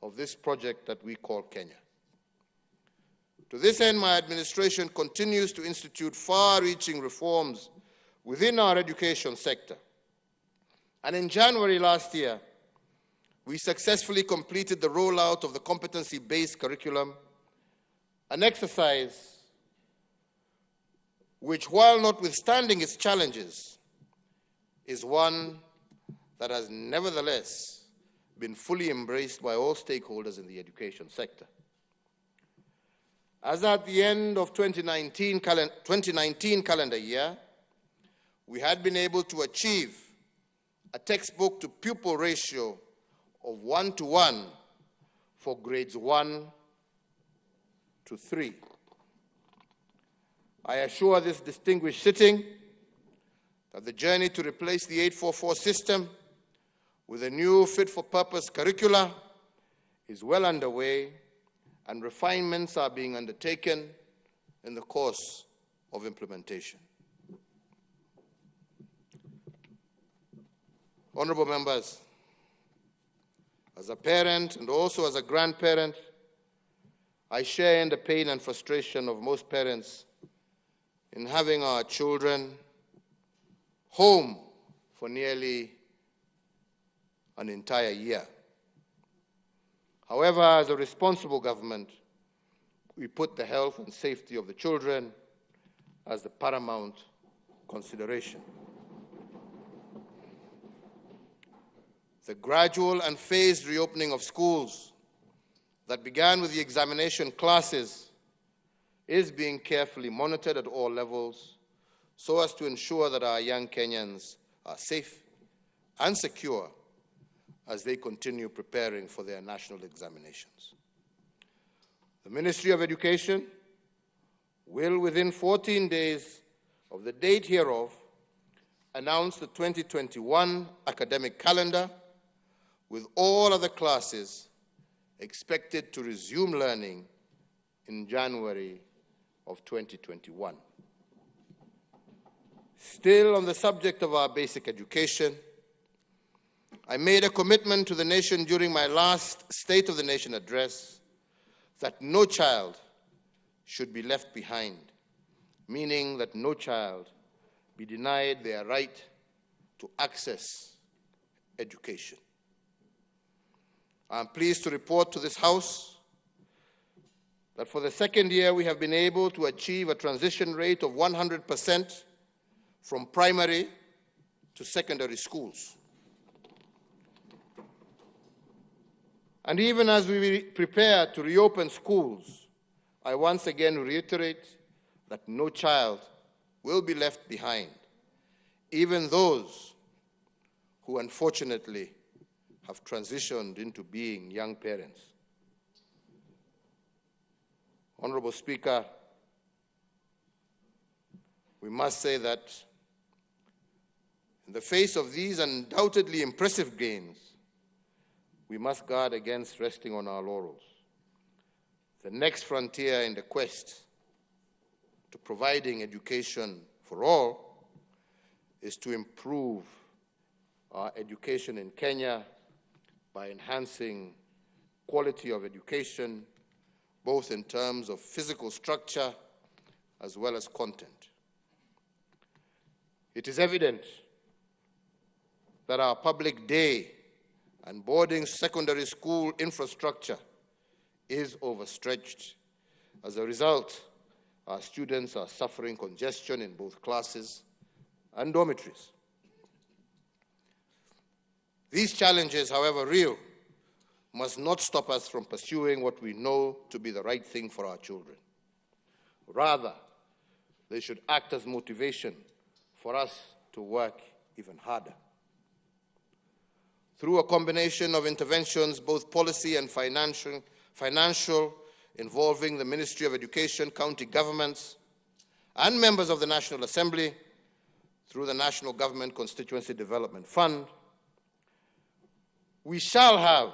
of this project that we call Kenya. To this end, my administration continues to institute far-reaching reforms within our education sector. And in January last year, we successfully completed the rollout of the competency-based curriculum, an exercise which, while notwithstanding its challenges, is one that has nevertheless been fully embraced by all stakeholders in the education sector. As at the end of 2019 calendar year, we had been able to achieve a textbook-to-pupil ratio of 1:1 for grades 1 to 3. I assure this distinguished sitting that the journey to replace the 844 system with a new fit-for-purpose curricula is well underway, and refinements are being undertaken in the course of implementation. Honorable members, as a parent and also as a grandparent, I share in the pain and frustration of most parents in having our children home for nearly an entire year. However, as a responsible government, we put the health and safety of the children as the paramount consideration. The gradual and phased reopening of schools that began with the examination classes is being carefully monitored at all levels so as to ensure that our young Kenyans are safe and secure as they continue preparing for their national examinations. The Ministry of Education will, within 14 days of the date hereof, announce the 2021 academic calendar, with all other classes expected to resume learning in January of 2021. Still on the subject of our basic education, I made a commitment to the nation during my last State of the Nation address that no child should be left behind, meaning that no child be denied their right to access education. I am pleased to report to this House that for the second year we have been able to achieve a transition rate of 100% from primary to secondary schools. And even as we prepare to reopen schools, I once again reiterate that no child will be left behind, even those who unfortunately have transitioned into being young parents. Honorable Speaker, we must say that In the face of these undoubtedly impressive gains, we must guard against resting on our laurels. The next frontier in the quest to providing education for all is to improve our education in Kenya by enhancing quality of education, both in terms of physical structure as well as content. It is evident that our public day and boarding secondary school infrastructure is overstretched. As a result, our students are suffering congestion in both classes and dormitories. These challenges, however real, must not stop us from pursuing what we know to be the right thing for our children. Rather, they should act as motivation for us to work even harder. Through a combination of interventions, both policy and financial, involving the Ministry of Education, county governments, and members of the National Assembly, through the National Government Constituency Development Fund, we shall have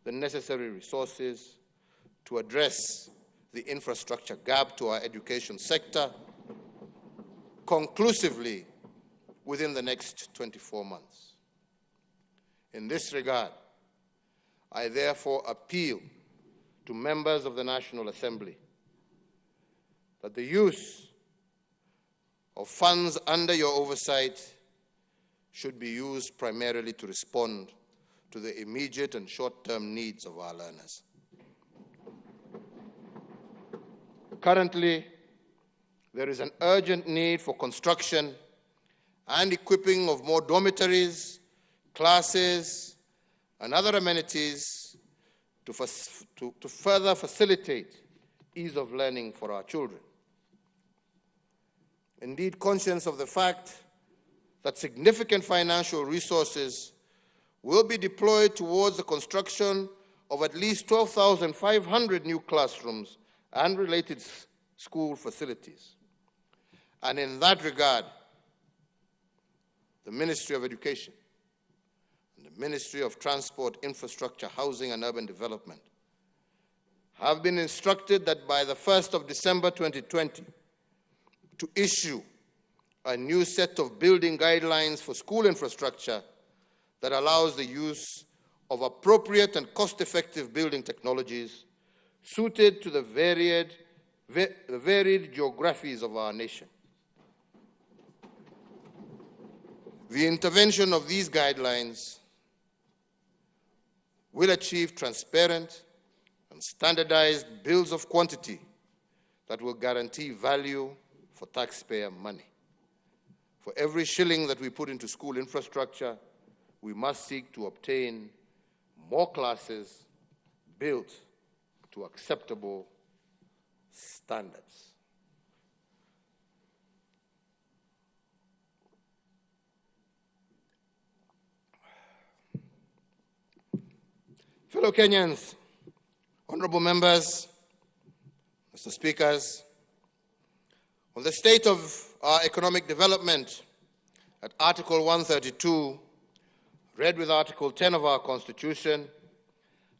the necessary resources to address the infrastructure gap to our education sector conclusively within the next 24 months. In this regard, I therefore appeal to members of the National Assembly that the use of funds under your oversight should be used primarily to respond to the immediate and short-term needs of our learners. Currently, there is an urgent need for construction and equipping of more dormitories, classes, and other amenities to further facilitate ease of learning for our children. Indeed, conscious of the fact that significant financial resources will be deployed towards the construction of at least 12,500 new classrooms and related school facilities. And in that regard, the Ministry of Education and the Ministry of Transport, Infrastructure, Housing and Urban Development have been instructed that by the 1st of December 2020 to issue a new set of building guidelines for school infrastructure that allows the use of appropriate and cost-effective building technologies suited to the varied geographies of our nation. The intervention of these guidelines will achieve transparent and standardized bills of quantity that will guarantee value for taxpayer money. For every shilling that we put into school infrastructure, we must seek to obtain more classes built to acceptable standards. Fellow Kenyans, honorable members, Mr. Speakers, on the state of our economic development at Article 132, read with Article 10 of our Constitution,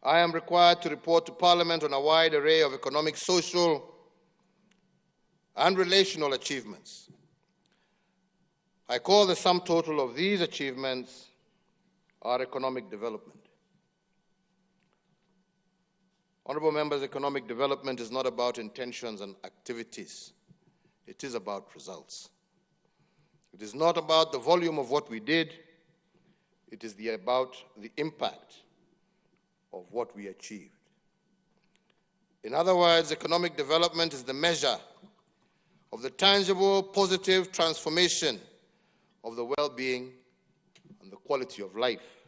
I am required to report to Parliament on a wide array of economic, social, and relational achievements. I call the sum total of these achievements our economic development. Honorable members, economic development is not about intentions and activities. It is about results. It is not about the volume of what we did. It is about the impact of what we achieved. In other words, economic development is the measure of the tangible, positive transformation of the well-being and the quality of life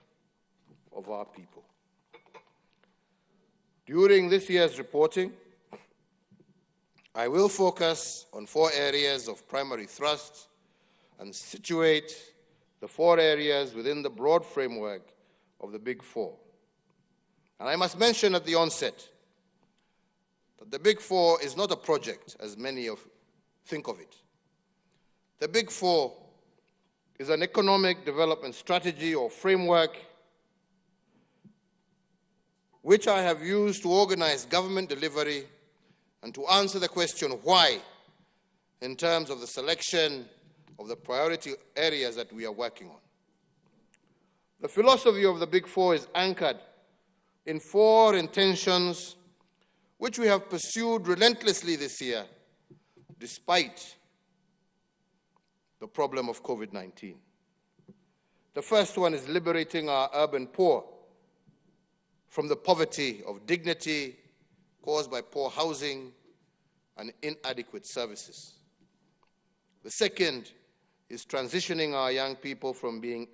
of our people. During this year's reporting, I will focus on 4 areas of primary thrust and situate the 4 areas within the broad framework of the Big Four. And I must mention at the onset that the Big Four is not a project, as many think of it. The Big Four is an economic development strategy or framework which I have used to organize government delivery and to answer the question why in terms of the selection of the priority areas that we are working on. The philosophy of the Big Four is anchored in 4 intentions which we have pursued relentlessly this year despite the problem of COVID-19. The first one is liberating our urban poor from the poverty of dignity caused by poor housing and inadequate services. The second is transitioning our young people from being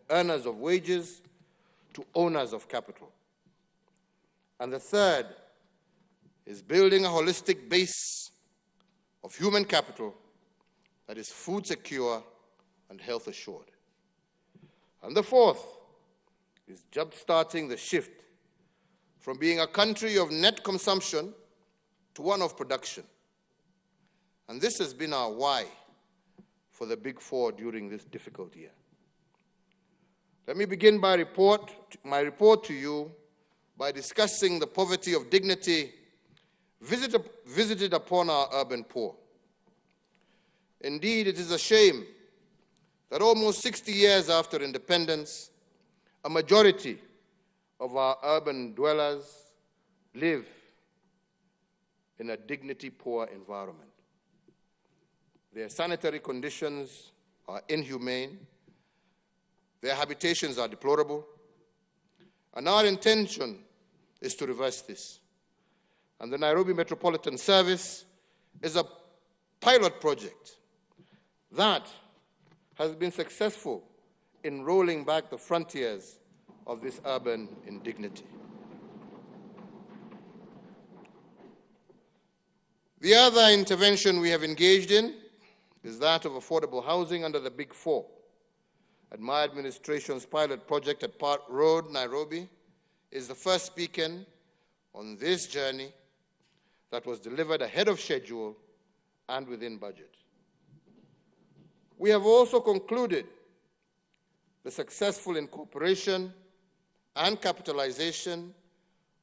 earners of wages to owners of capital. And the third is building a holistic base of human capital that is food secure and health assured. And the fourth is jump-starting the shift from being a country of net consumption to one of production. And this has been our why for the Big Four during this difficult year. Let me begin my report to you by discussing the poverty of dignity visited upon our urban poor. Indeed, it is a shame that almost 60 years after independence, a majority of our urban dwellers live in a dignity-poor environment. Their sanitary conditions are inhumane, their habitations are deplorable, and our intention is to reverse this. And the Nairobi Metropolitan Service is a pilot project that has been successful in rolling back the frontiers of this urban indignity. The other intervention we have engaged in is that of affordable housing under the Big Four. And my administration's pilot project at Park Road, Nairobi, is the first beacon on this journey that was delivered ahead of schedule and within budget. We have also concluded the successful incorporation and capitalization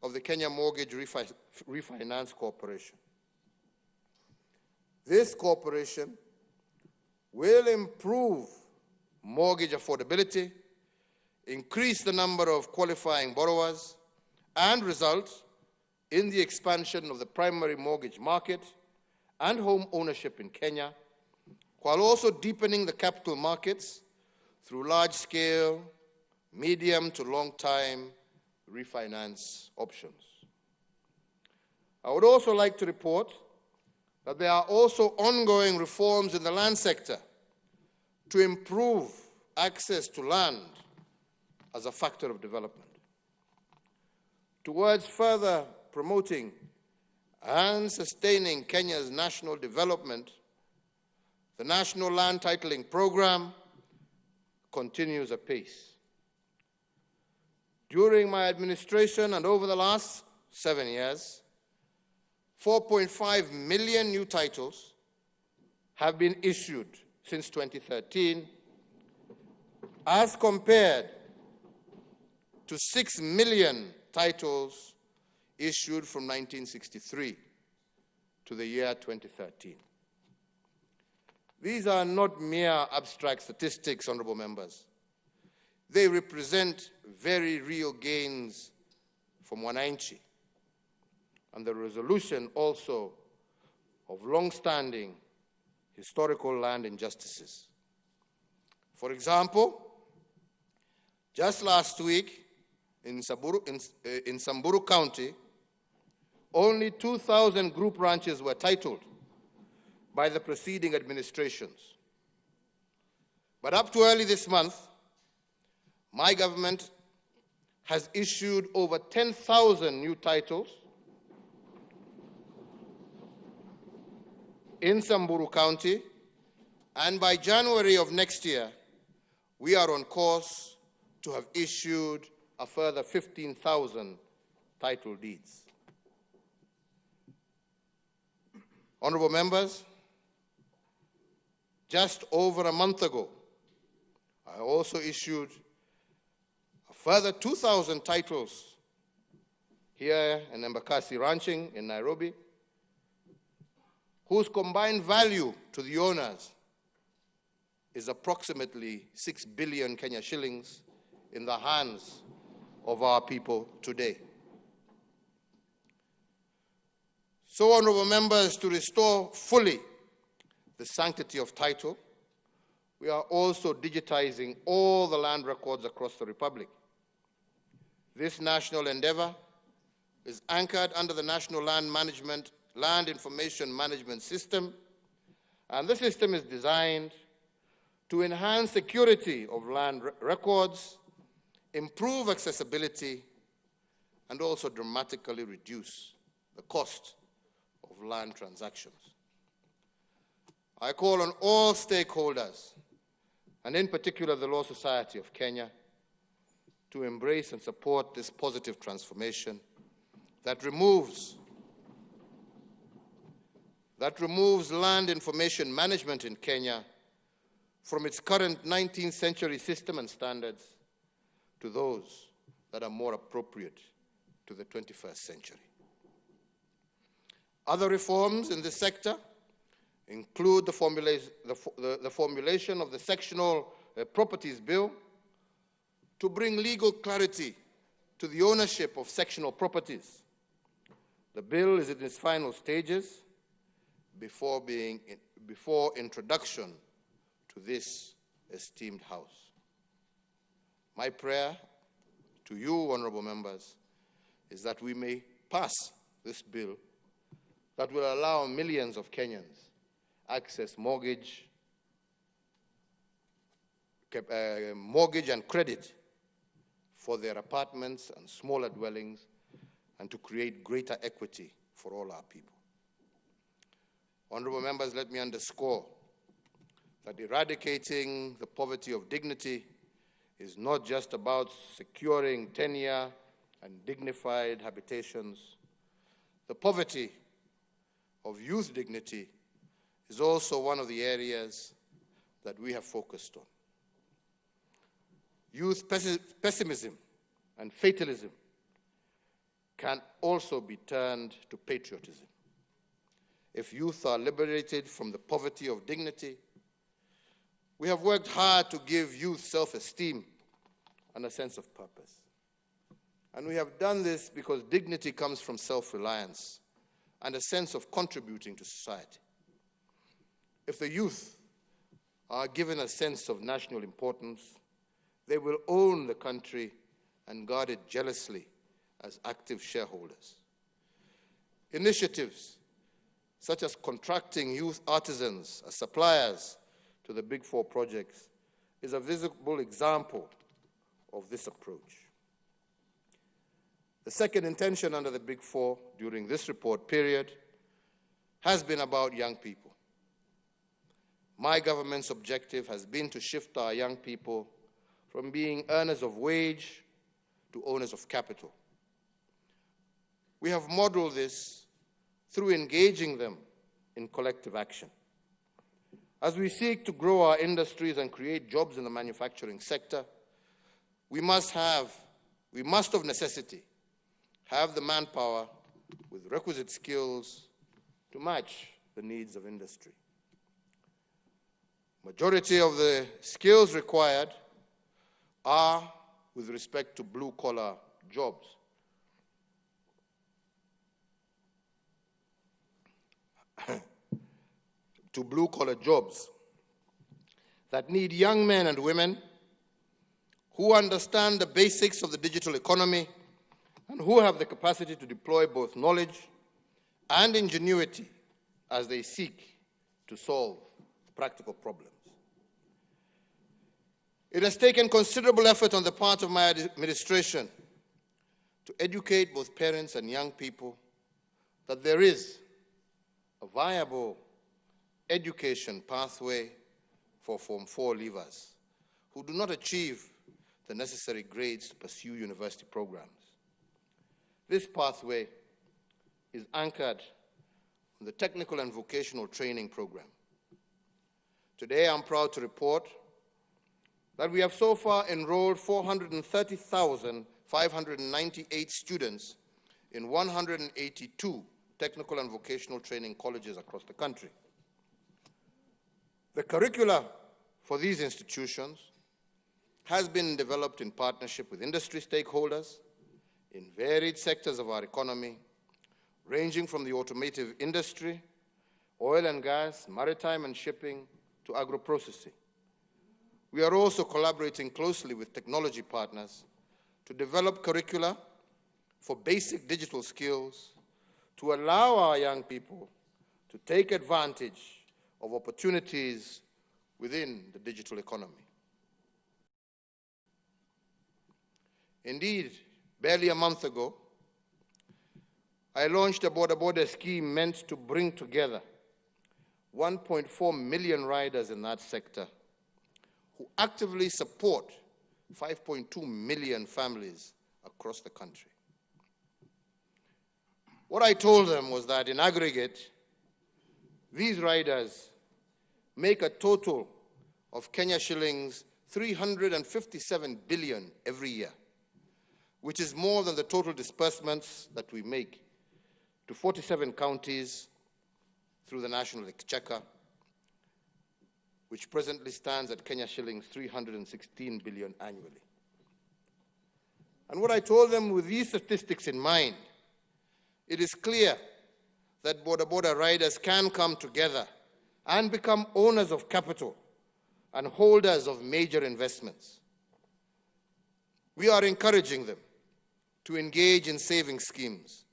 of the Kenya Mortgage Refinance Corporation. This corporation will improve mortgage affordability, increase the number of qualifying borrowers, and result in the expansion of the primary mortgage market and home ownership in Kenya, while also deepening the capital markets through large-scale, medium to long-time refinance options. I would also like to report that there are also ongoing reforms in the land sector to improve access to land as a factor of development. Towards further promoting and sustaining Kenya's national development, the National Land Titling Program continues apace. During my administration and over the last 7 years, 4.5 million new titles have been issued since 2013, as compared to 6 million titles issued from 1963 to the year 2013. These are not mere abstract statistics, honorable members. They represent very real gains from wananchi and the resolution also of long-standing historical land injustices. For example, just last week in Samburu County, only 2,000 group ranches were titled by the preceding administrations. But up to early this month, my government has issued over 10,000 new titles in Samburu County, and by January of next year, we are on course to have issued a further 15,000 title deeds. Honorable members, just over a month ago, I also issued a further 2,000 titles here in Embakasi Ranching in Nairobi, whose combined value to the owners is approximately 6 billion Kenya shillings in the hands of our people today. So, honorable members, to restore fully the sanctity of title, we are also digitizing all the land records across the Republic. This national endeavor is anchored under the National Land Information Management System, and the system is designed to enhance security of land records, improve accessibility, and also dramatically reduce the cost of land transactions. I call on all stakeholders, and in particular the Law Society of Kenya, to embrace and support this positive transformation that removes land information management in Kenya from its current 19th century system and standards to those that are more appropriate to the 21st century. Other reforms in this sector include the formulation of the Sectional Properties Bill to bring legal clarity to the ownership of sectional properties. The bill is in its final stages before introduction to this esteemed House. My prayer to you, honorable members, is that we may pass this bill that will allow millions of Kenyans access mortgage and credit for their apartments and smaller dwellings, and to create greater equity for all our people. Honorable members, let me underscore that eradicating the poverty of dignity is not just about securing tenure and dignified habitations. The poverty of youth dignity is also one of the areas that we have focused on. Youth pessimism and fatalism can also be turned to patriotism. If youth are liberated from the poverty of dignity, we have worked hard to give youth self-esteem and a sense of purpose. And we have done this because dignity comes from self-reliance and a sense of contributing to society. If the youth are given a sense of national importance, they will own the country and guard it jealously as active shareholders. Initiatives such as contracting youth artisans as suppliers to the Big Four projects is a visible example of this approach. The second intention under the Big Four during this report period has been about young people. My government's objective has been to shift our young people from being earners of wage to owners of capital. We have modeled this through engaging them in collective action. As we seek to grow our industries and create jobs in the manufacturing sector, we must of necessity have the manpower with requisite skills to match the needs of industry. Majority of the skills required are with respect to blue-collar jobs. To blue-collar jobs that need young men and women who understand the basics of the digital economy and who have the capacity to deploy both knowledge and ingenuity as they seek to solve practical problems. It has taken considerable effort on the part of my administration to educate both parents and young people that there is a viable education pathway for Form 4 leavers who do not achieve the necessary grades to pursue university programs. This pathway is anchored on the technical and vocational training program. Today, I'm proud to report that we have so far enrolled 430,598 students in 182 technical and vocational training colleges across the country. The curricula for these institutions has been developed in partnership with industry stakeholders in varied sectors of our economy, ranging from the automotive industry, oil and gas, maritime and shipping, to agro-processing. We are also collaborating closely with technology partners to develop curricula for basic digital skills to allow our young people to take advantage of opportunities within the digital economy. Indeed, barely a month ago, I launched a border scheme meant to bring together 1.4 million riders in that sector who actively support 5.2 million families across the country. What I told them was that in aggregate, these riders make a total of Kenya shillings 357 billion every year, which is more than the total disbursements that we make to 47 counties through the National Exchequer, which presently stands at Kenya shillings 316 billion annually. And what I told them with these statistics in mind, it is clear that border riders can come together and become owners of capital and holders of major investments. We are encouraging them to engage in saving schemes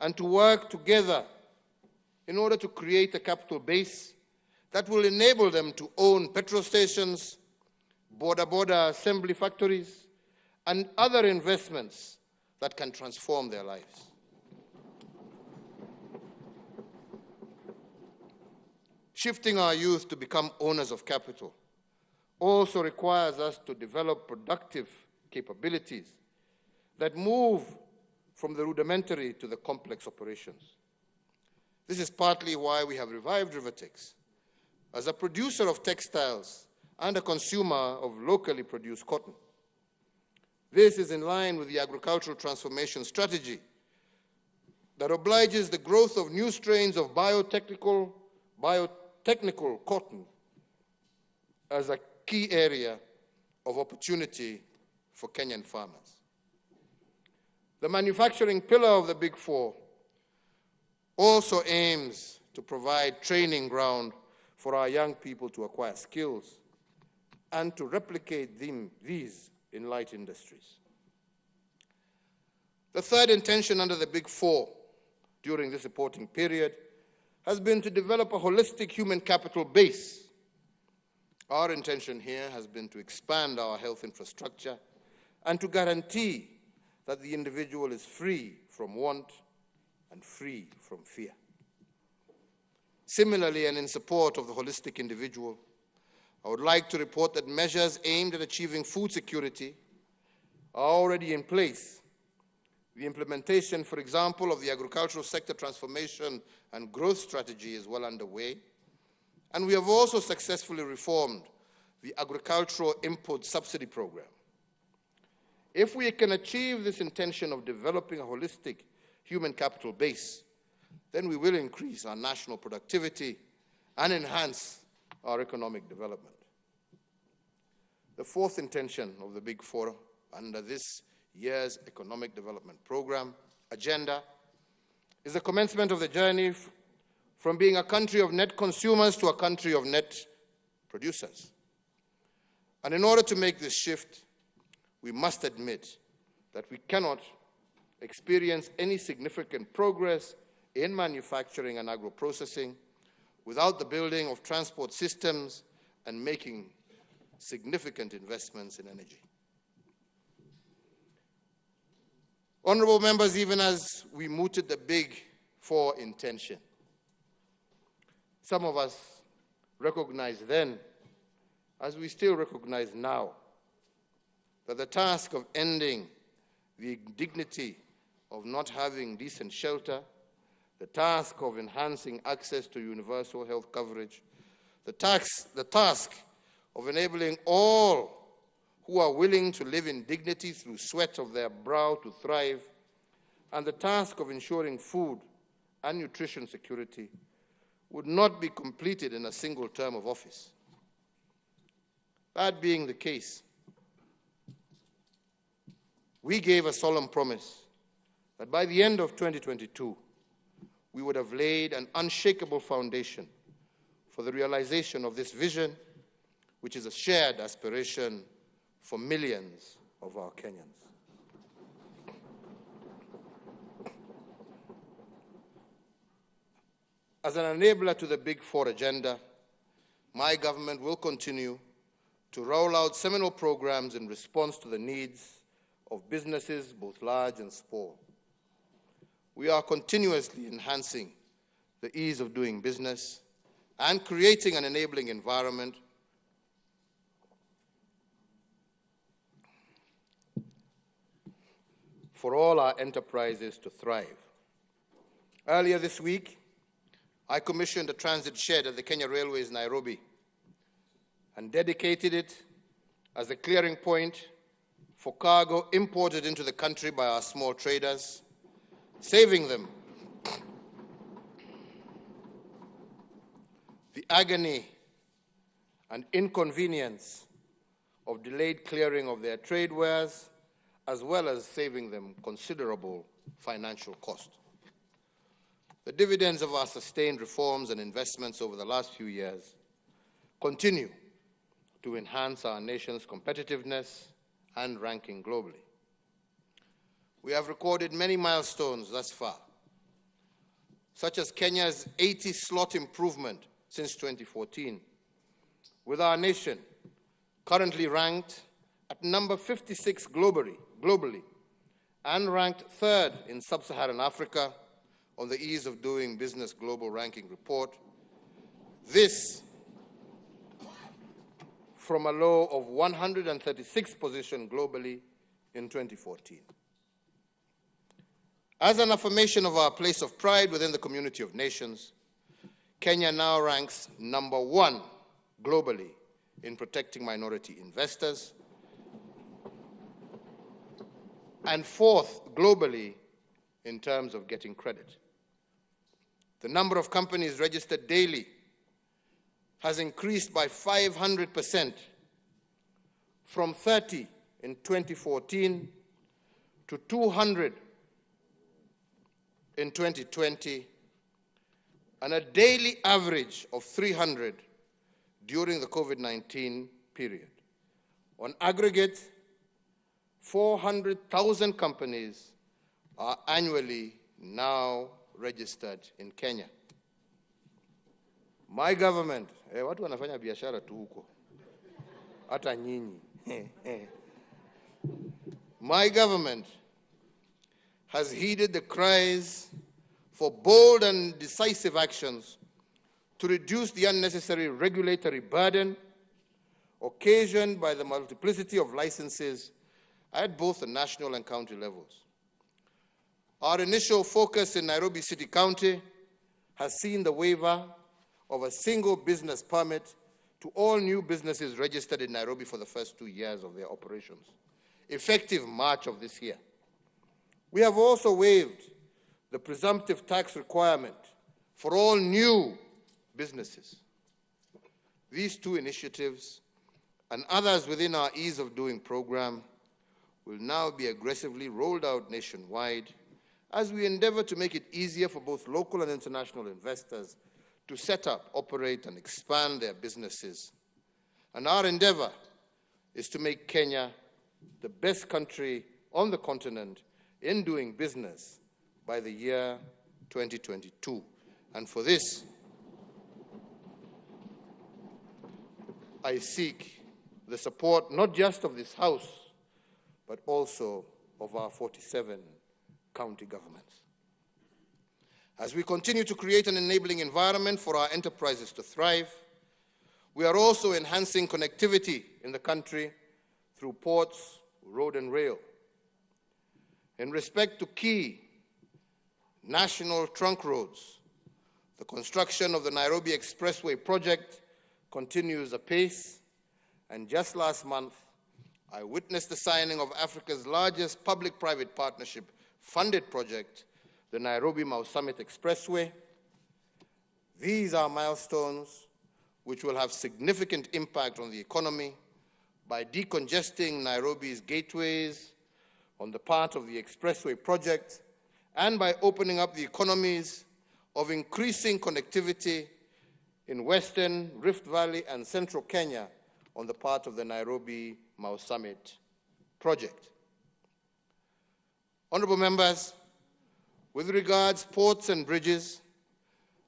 and to work together in order to create a capital base that will enable them to own petrol stations, border assembly factories, and other investments that can transform their lives. Shifting our youth to become owners of capital also requires us to develop productive capabilities that move from the rudimentary to the complex operations. This is partly why we have revived Rivertex as a producer of textiles and a consumer of locally produced cotton. This is in line with the agricultural transformation strategy that obliges the growth of new strains of biotechnical cotton as a key area of opportunity for Kenyan farmers. The manufacturing pillar of the Big Four also aims to provide training ground for our young people to acquire skills and to replicate these in light industries. The third intention under the Big Four during this reporting period has been to develop a holistic human capital base. Our intention here has been to expand our health infrastructure and to guarantee that the individual is free from want and free from fear. Similarly, and in support of the holistic individual, I would like to report that measures aimed at achieving food security are already in place. The implementation, for example, of the agricultural sector transformation and growth strategy is well underway, and we have also successfully reformed the agricultural input subsidy program. If we can achieve this intention of developing a holistic human capital base, then we will increase our national productivity and enhance our economic development. The fourth intention of the Big Four under this year's economic development program agenda is the commencement of the journey from being a country of net consumers to a country of net producers. And in order to make this shift, we must admit that we cannot experience any significant progress in manufacturing and agro-processing without the building of transport systems and making significant investments in energy. Honorable members, even as we mooted the Big Four intention, some of us recognized then, as we still recognize now, that the task of ending the indignity of not having decent shelter, the task of enhancing access to universal health coverage, the task of enabling all who are willing to live in dignity through sweat of their brow to thrive, and the task of ensuring food and nutrition security would not be completed in a single term of office. That being the case, we gave a solemn promise that by the end of 2022, we would have laid an unshakable foundation for the realization of this vision, which is a shared aspiration for millions of our Kenyans. As an enabler to the Big Four agenda, my government will continue to roll out seminal programs in response to the needs of businesses, both large and small. We are continuously enhancing the ease of doing business and creating an enabling environment for all our enterprises to thrive. Earlier this week, I commissioned a transit shed at the Kenya Railways, Nairobi, and dedicated it as a clearing point for cargo imported into the country by our small traders, saving them the agony and inconvenience of delayed clearing of their trade wares, as well as saving them considerable financial cost. The dividends of our sustained reforms and investments over the last few years continue to enhance our nation's competitiveness and ranking globally. We have recorded many milestones thus far, such as Kenya's 80 slot improvement since 2014, with our nation currently ranked at number 56 globally and ranked third in sub-Saharan Africa on the Ease of Doing Business Global Ranking Report. This from a low of 136th position globally in 2014. As an affirmation of our place of pride within the community of nations, Kenya now ranks number 1 globally in protecting minority investors and 4th globally in terms of getting credit. The number of companies registered daily has increased by 500% from 30 in 2014 to 200 in 2020, and a daily average of 300 during the COVID-19 period. On aggregate, 400,000 companies are annually now registered in Kenya. My government, watu wanafanya biashara tu huko, hata nyinyi. My government has heeded the cries for bold and decisive actions to reduce the unnecessary regulatory burden occasioned by the multiplicity of licenses at both the national and county levels. Our initial focus in Nairobi City County has seen the waiver of a single business permit to all new businesses registered in Nairobi for the first 2 years of their operations, effective March of this year. We have also waived the presumptive tax requirement for all new businesses. These 2 initiatives and others within our Ease of Doing program will now be aggressively rolled out nationwide as we endeavor to make it easier for both local and international investors to set up, operate, and expand their businesses. And our endeavor is to make Kenya the best country on the continent in doing business by the year 2022. And for this, I seek the support not just of this House, but also of our 47 county governments. As we continue to create an enabling environment for our enterprises to thrive, we are also enhancing connectivity in the country through ports, road and rail. In respect to key national trunk roads, the construction of the Nairobi Expressway project continues apace, and just last month, I witnessed the signing of Africa's largest public-private partnership funded project, the Nairobi-Mau Summit Expressway. These are milestones which will have significant impact on the economy by decongesting Nairobi's gateways on the part of the expressway project and by opening up the economies of increasing connectivity in Western, Rift Valley, and Central Kenya on the part of the Nairobi-Mau Summit project. Honorable members, with regards ports and bridges,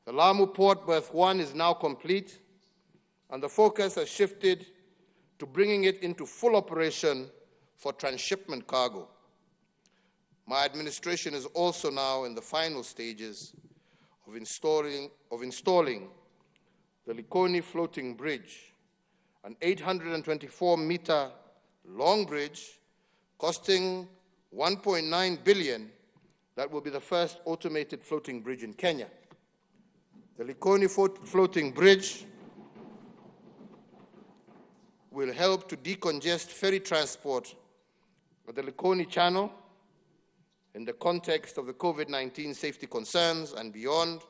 the Lamu Port Berth 1 is now complete, and the focus has shifted to bringing it into full operation for transshipment cargo. My administration is also now in the final stages of installing the Likoni Floating Bridge, an 824-meter long bridge costing 1.9 billion that will be the first automated floating bridge in Kenya. The Likoni Floating Bridge will help to decongest ferry transport of the Likoni Channel in the context of the COVID-19 safety concerns and beyond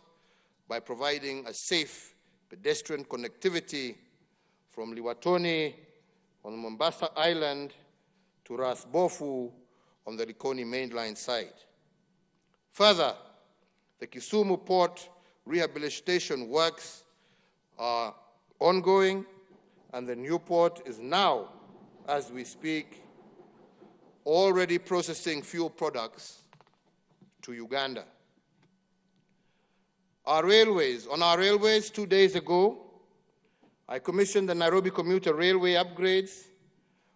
by providing a safe pedestrian connectivity from Liwatoni on Mombasa Island to Ras Bofu on the Likoni mainline side. Further, the Kisumu Port rehabilitation works are ongoing, and the new port is now, as we speak, already processing fuel products to Uganda. On our railways, 2 days ago, I commissioned the Nairobi Commuter Railway upgrades,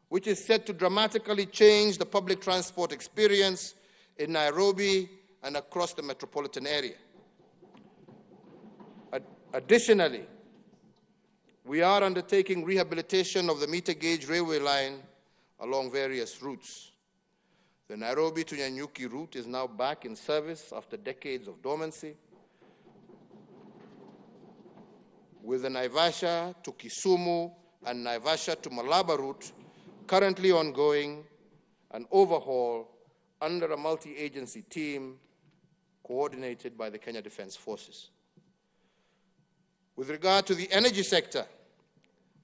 which is set to dramatically change the public transport experience in Nairobi and across the metropolitan area. Additionally, we are undertaking rehabilitation of the meter gauge railway line along various routes. The Nairobi to Nyanyuki route is now back in service after decades of dormancy, with the Naivasha to Kisumu and Naivasha to Malaba route currently ongoing an overhaul under a multi-agency team coordinated by the Kenya Defence Forces. With regard to the energy sector,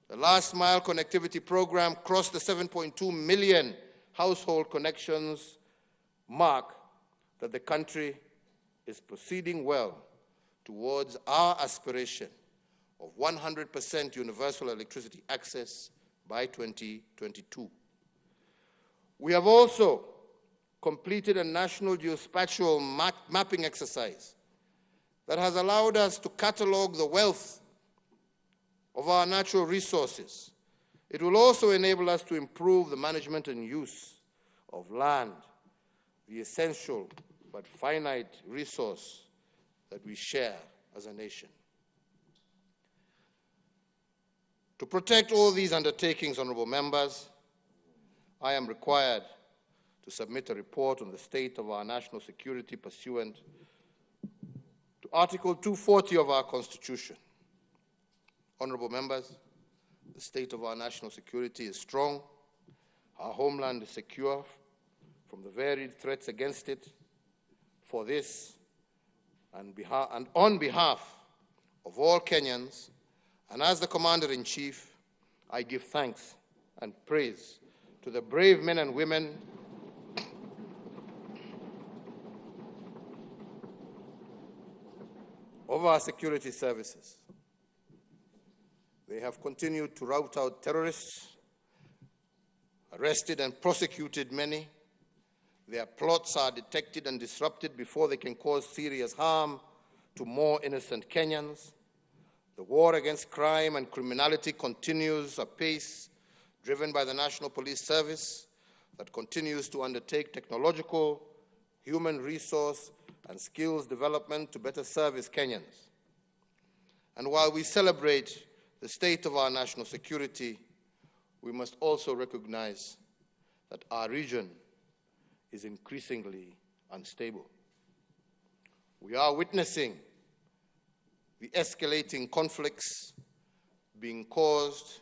the last mile connectivity program crossed the 7.2 million household connections mark that the country is proceeding well towards our aspiration of 100% universal electricity access by 2022. We have also completed a national geospatial mapping exercise that has allowed us to catalog the wealth of our natural resources. It will also enable us to improve the management and use of land, the essential but finite resource that we share as a nation. To protect all these undertakings, honorable members, I am required to submit a report on the state of our national security pursuant to Article 240 of our Constitution. Honorable members, the state of our national security is strong. Our homeland is secure from the varied threats against it. For this, and on behalf of all Kenyans, and as the Commander-in-Chief, I give thanks and praise to the brave men and women of our security services. They have continued to rout out terrorists, arrested and prosecuted many. Their plots are detected and disrupted before they can cause serious harm to more innocent Kenyans. The war against crime and criminality continues apace, driven by the National Police Service that continues to undertake technological, human resource, and skills development to better service Kenyans. And while we celebrate the state of our national security, we must also recognize that our region is increasingly unstable. We are witnessing the escalating conflicts being caused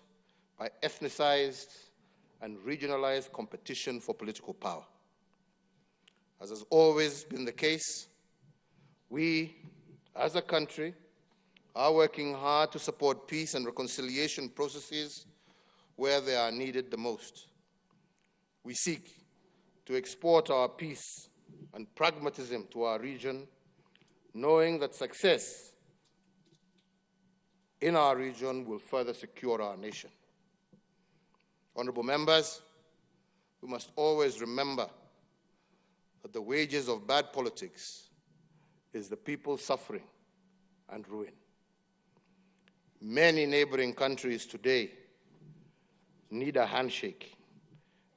by ethnicized and regionalized competition for political power. As has always been the case, we, as a country, are working hard to support peace and reconciliation processes where they are needed the most. We seek to export our peace and pragmatism to our region, knowing that success in our region will further secure our nation. Honorable members, we must always remember that the wages of bad politics is the people's suffering and ruin. Many neighboring countries today need a handshake.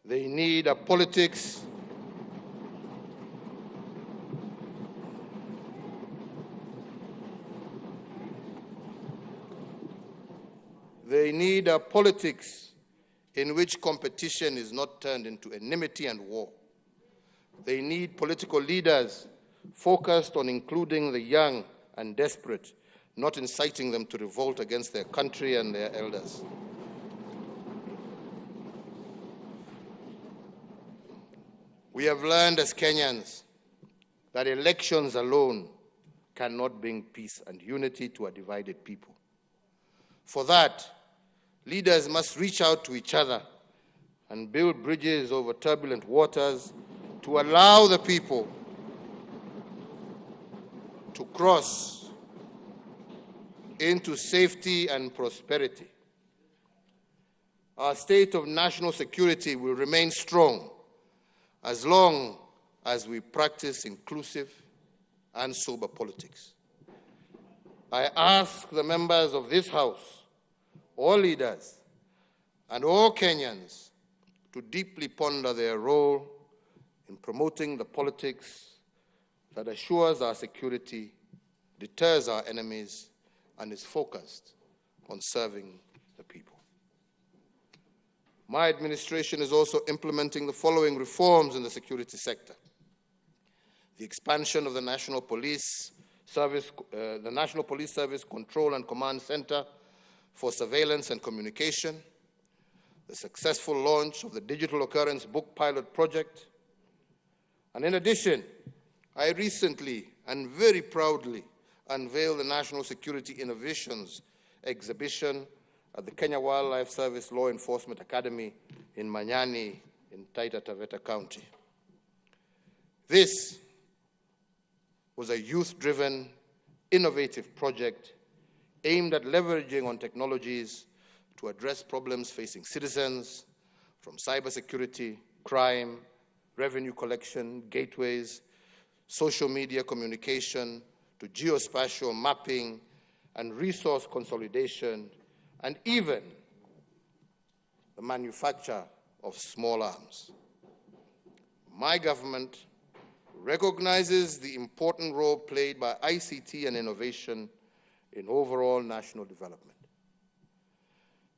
They need a politics in which competition is not turned into enmity and war. They need political leaders focused on including the young and desperate, not inciting them to revolt against their country and their elders. We have learned as Kenyans that elections alone cannot bring peace and unity to a divided people. For that, leaders must reach out to each other and build bridges over turbulent waters to allow the people to cross into safety and prosperity. Our state of national security will remain strong as long as we practice inclusive and sober politics. I ask the members of this House, all leaders, and all Kenyans to deeply ponder their role in promoting the politics that assures our security, deters our enemies, and is focused on serving the people. My administration is also implementing the following reforms in the security sector: the expansion of the National Police Service Control and Command Center for Surveillance and Communication, the successful launch of the Digital Occurrence Book Pilot Project, and in addition, I recently and very proudly unveiled the National Security Innovations exhibition at the Kenya Wildlife Service Law Enforcement Academy in Manyani in Taita Taveta County. This was a youth-driven, innovative project aimed at leveraging on technologies to address problems facing citizens, from cybersecurity, crime, revenue collection, gateways, social media communication, to geospatial mapping and resource consolidation, and even the manufacture of small arms. My government recognizes the important role played by ICT and innovation in overall national development.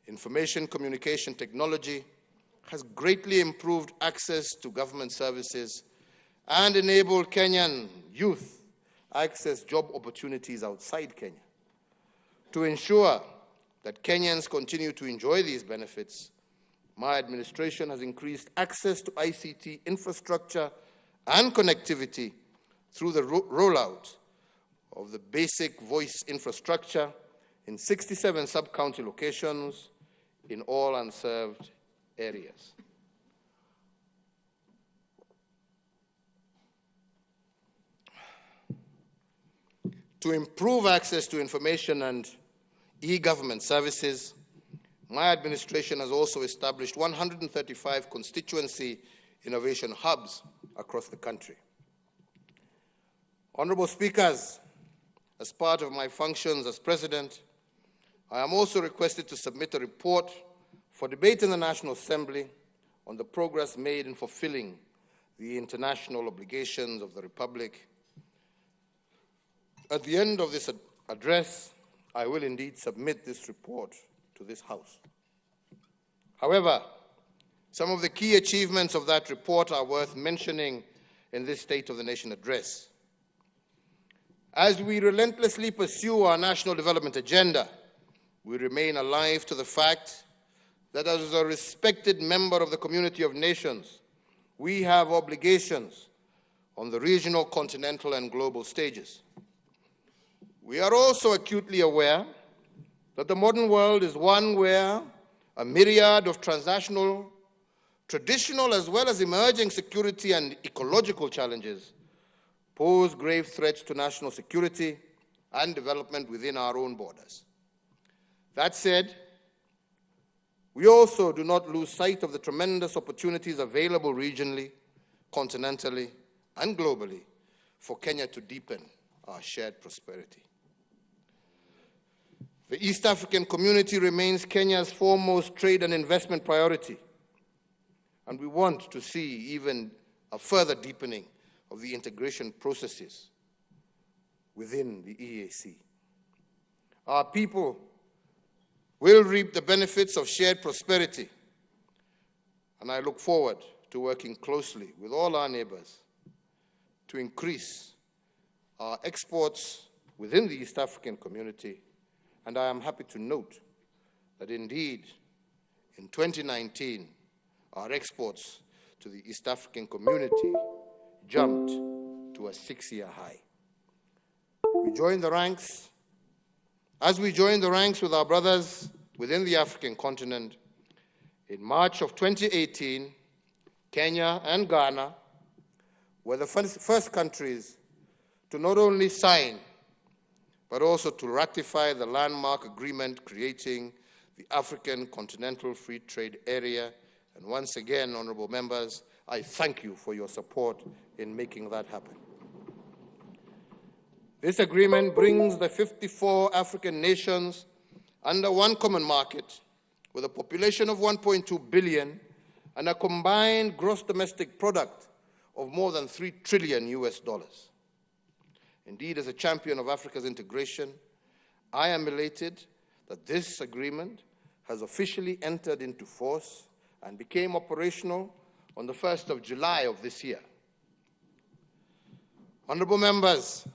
Information communication technology has greatly improved access to government services and enabled Kenyan youth access job opportunities outside Kenya. To ensure that Kenyans continue to enjoy these benefits, my administration has increased access to ICT infrastructure and connectivity through the rollout of the basic voice infrastructure in 67 sub-county locations in all unserved areas. To improve access to information and e-government services, my administration has also established 135 constituency innovation hubs across the country. Honorable Speakers, as part of my functions as President, I am also requested to submit a report for debate in the National Assembly on the progress made in fulfilling the international obligations of the Republic. At the end of this address, I will indeed submit this report to this House. However, some of the key achievements of that report are worth mentioning in this State of the Nation address. As we relentlessly pursue our national development agenda, we remain alive to the fact that as a respected member of the community of nations, we have obligations on the regional, continental, and global stages. We are also acutely aware that the modern world is one where a myriad of transnational, traditional, as well as emerging security and ecological challenges pose grave threats to national security and development within our own borders. That said, we also do not lose sight of the tremendous opportunities available regionally, continentally, and globally for Kenya to deepen our shared prosperity. The East African community remains Kenya's foremost trade and investment priority, and we want to see even a further deepening of the integration processes within the EAC. Our people will reap the benefits of shared prosperity, and I look forward to working closely with all our neighbors to increase our exports within the East African community. And I am happy to note that indeed, in 2019, our exports to the East African community jumped to a 6-year high. As we joined the ranks with our brothers within the African continent, in March of 2018, Kenya and Ghana were the first countries to not only sign, but also to ratify the landmark agreement creating the African Continental Free Trade Area. And once again, honorable members, I thank you for your support in making that happen. This agreement brings the 54 African nations under one common market with a population of 1.2 billion and a combined gross domestic product of more than $3 trillion US. Indeed, as a champion of Africa's integration, I am elated that this agreement has officially entered into force and became operational on the 1st of July of this year. Honorable members,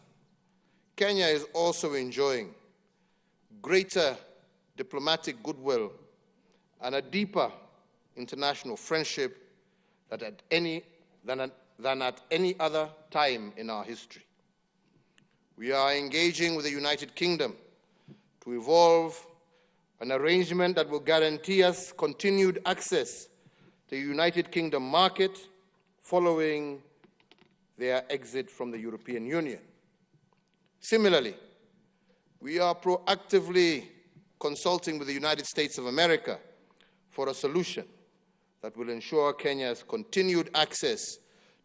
Kenya is also enjoying greater diplomatic goodwill and a deeper international friendship than at any other time in our history. We are engaging with the United Kingdom to evolve an arrangement that will guarantee us continued access to the United Kingdom market following their exit from the European Union. Similarly, we are proactively consulting with the United States of America for a solution that will ensure Kenya's continued access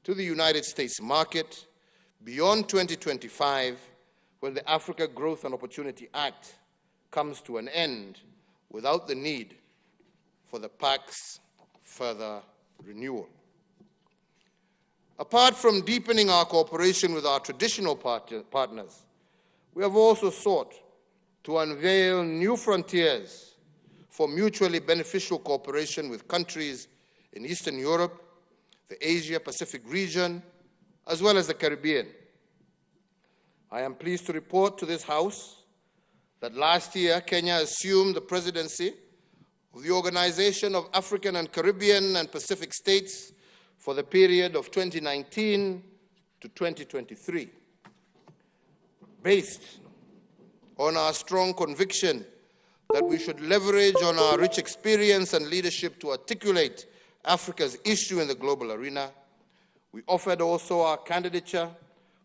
to the United States market beyond 2025, when the Africa Growth and Opportunity Act comes to an end without the need for the PAC's further renewal. Apart from deepening our cooperation with our traditional partners, we have also sought to unveil new frontiers for mutually beneficial cooperation with countries in Eastern Europe, the Asia-Pacific region, as well as the Caribbean. I am pleased to report to this House that last year Kenya assumed the presidency of the Organization of African and Caribbean and Pacific States for the period of 2019 to 2023. Based on our strong conviction that we should leverage on our rich experience and leadership to articulate Africa's issue in the global arena, we offered also our candidature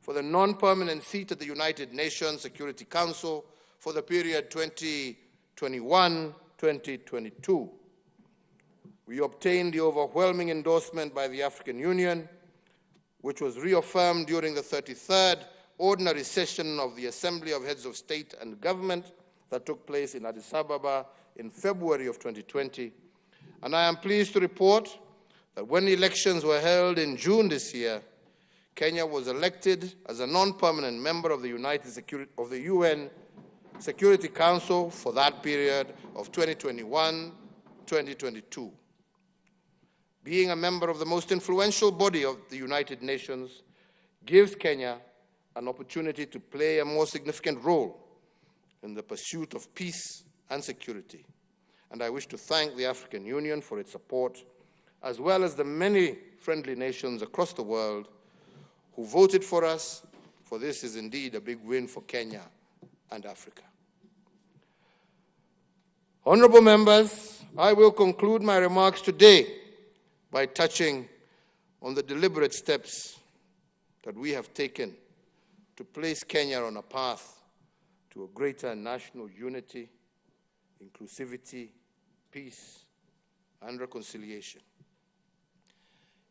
for the non-permanent seat at the United Nations Security Council for the period 2021-2022. We obtained the overwhelming endorsement by the African Union, which was reaffirmed during the 33rd Ordinary Session of the Assembly of Heads of State and Government that took place in Addis Ababa in February of 2020. And I am pleased to report that when elections were held in June this year, Kenya was elected as a non-permanent member of the UN Security Council for that period of 2021-2022. Being a member of the most influential body of the United Nations gives Kenya an opportunity to play a more significant role in the pursuit of peace and security. And I wish to thank the African Union for its support, as well as the many friendly nations across the world who voted for us, for this is indeed a big win for Kenya and Africa. Honorable members, I will conclude my remarks today by touching on the deliberate steps that we have taken to place Kenya on a path to a greater national unity, inclusivity, peace, and reconciliation.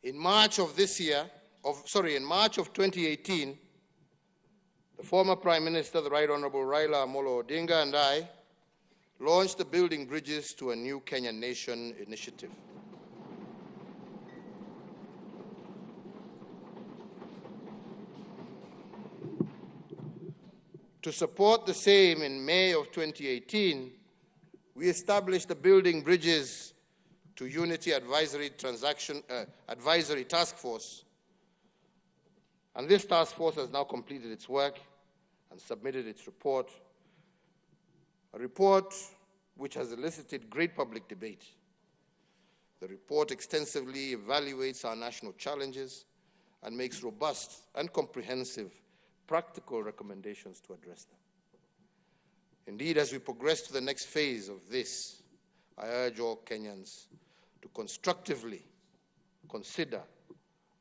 In March of 2018, the former Prime Minister, the Right Honorable Raila Amolo Odinga, and I launched the Building Bridges to a New Kenyan Nation initiative. To support the same, in May of 2018, we established the Building Bridges to Unity Advisory Task Force. And this task force has now completed its work and submitted its report, a report which has elicited great public debate. The report extensively evaluates our national challenges and makes robust and comprehensive practical recommendations to address them. Indeed, as we progress to the next phase of this, I urge all Kenyans to constructively consider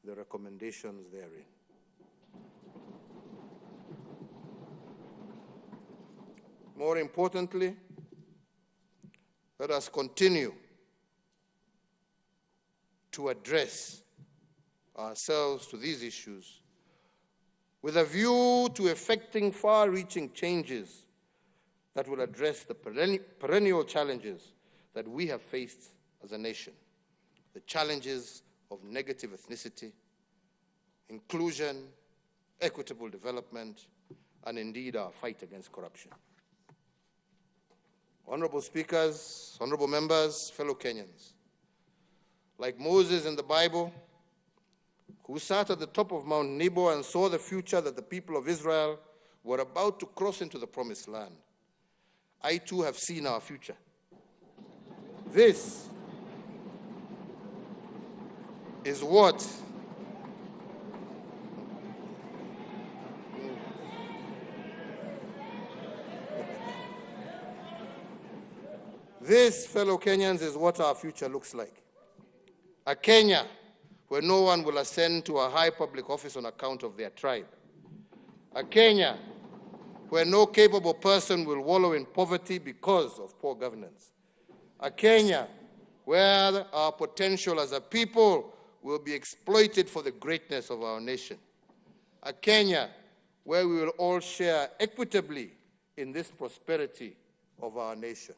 the recommendations therein. More importantly, let us continue to address ourselves to these issues with a view to effecting far-reaching changes that will address the perennial challenges that we have faced as a nation, the challenges of negative ethnicity, inclusion, equitable development, and indeed our fight against corruption. Honorable speakers, honorable members, fellow Kenyans, like Moses in the Bible, who sat at the top of Mount Nebo and saw the future that the people of Israel were about to cross into the promised land, I too have seen our future. This is what fellow Kenyans, is what our future looks like. A Kenya where no one will ascend to a high public office on account of their tribe. A Kenya where no capable person will wallow in poverty because of poor governance. A Kenya where our potential as a people will be exploited for the greatness of our nation. A Kenya where we will all share equitably in this prosperity of our nation.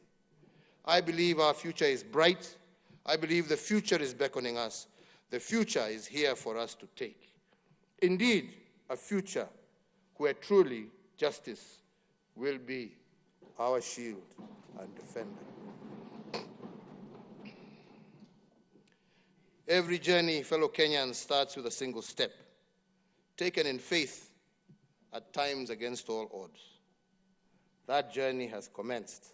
I believe our future is bright. I believe the future is beckoning us. The future is here for us to take. Indeed, a future where truly justice will be our shield and defender. Every journey, fellow Kenyans, starts with a single step, taken in faith, at times against all odds. That journey has commenced.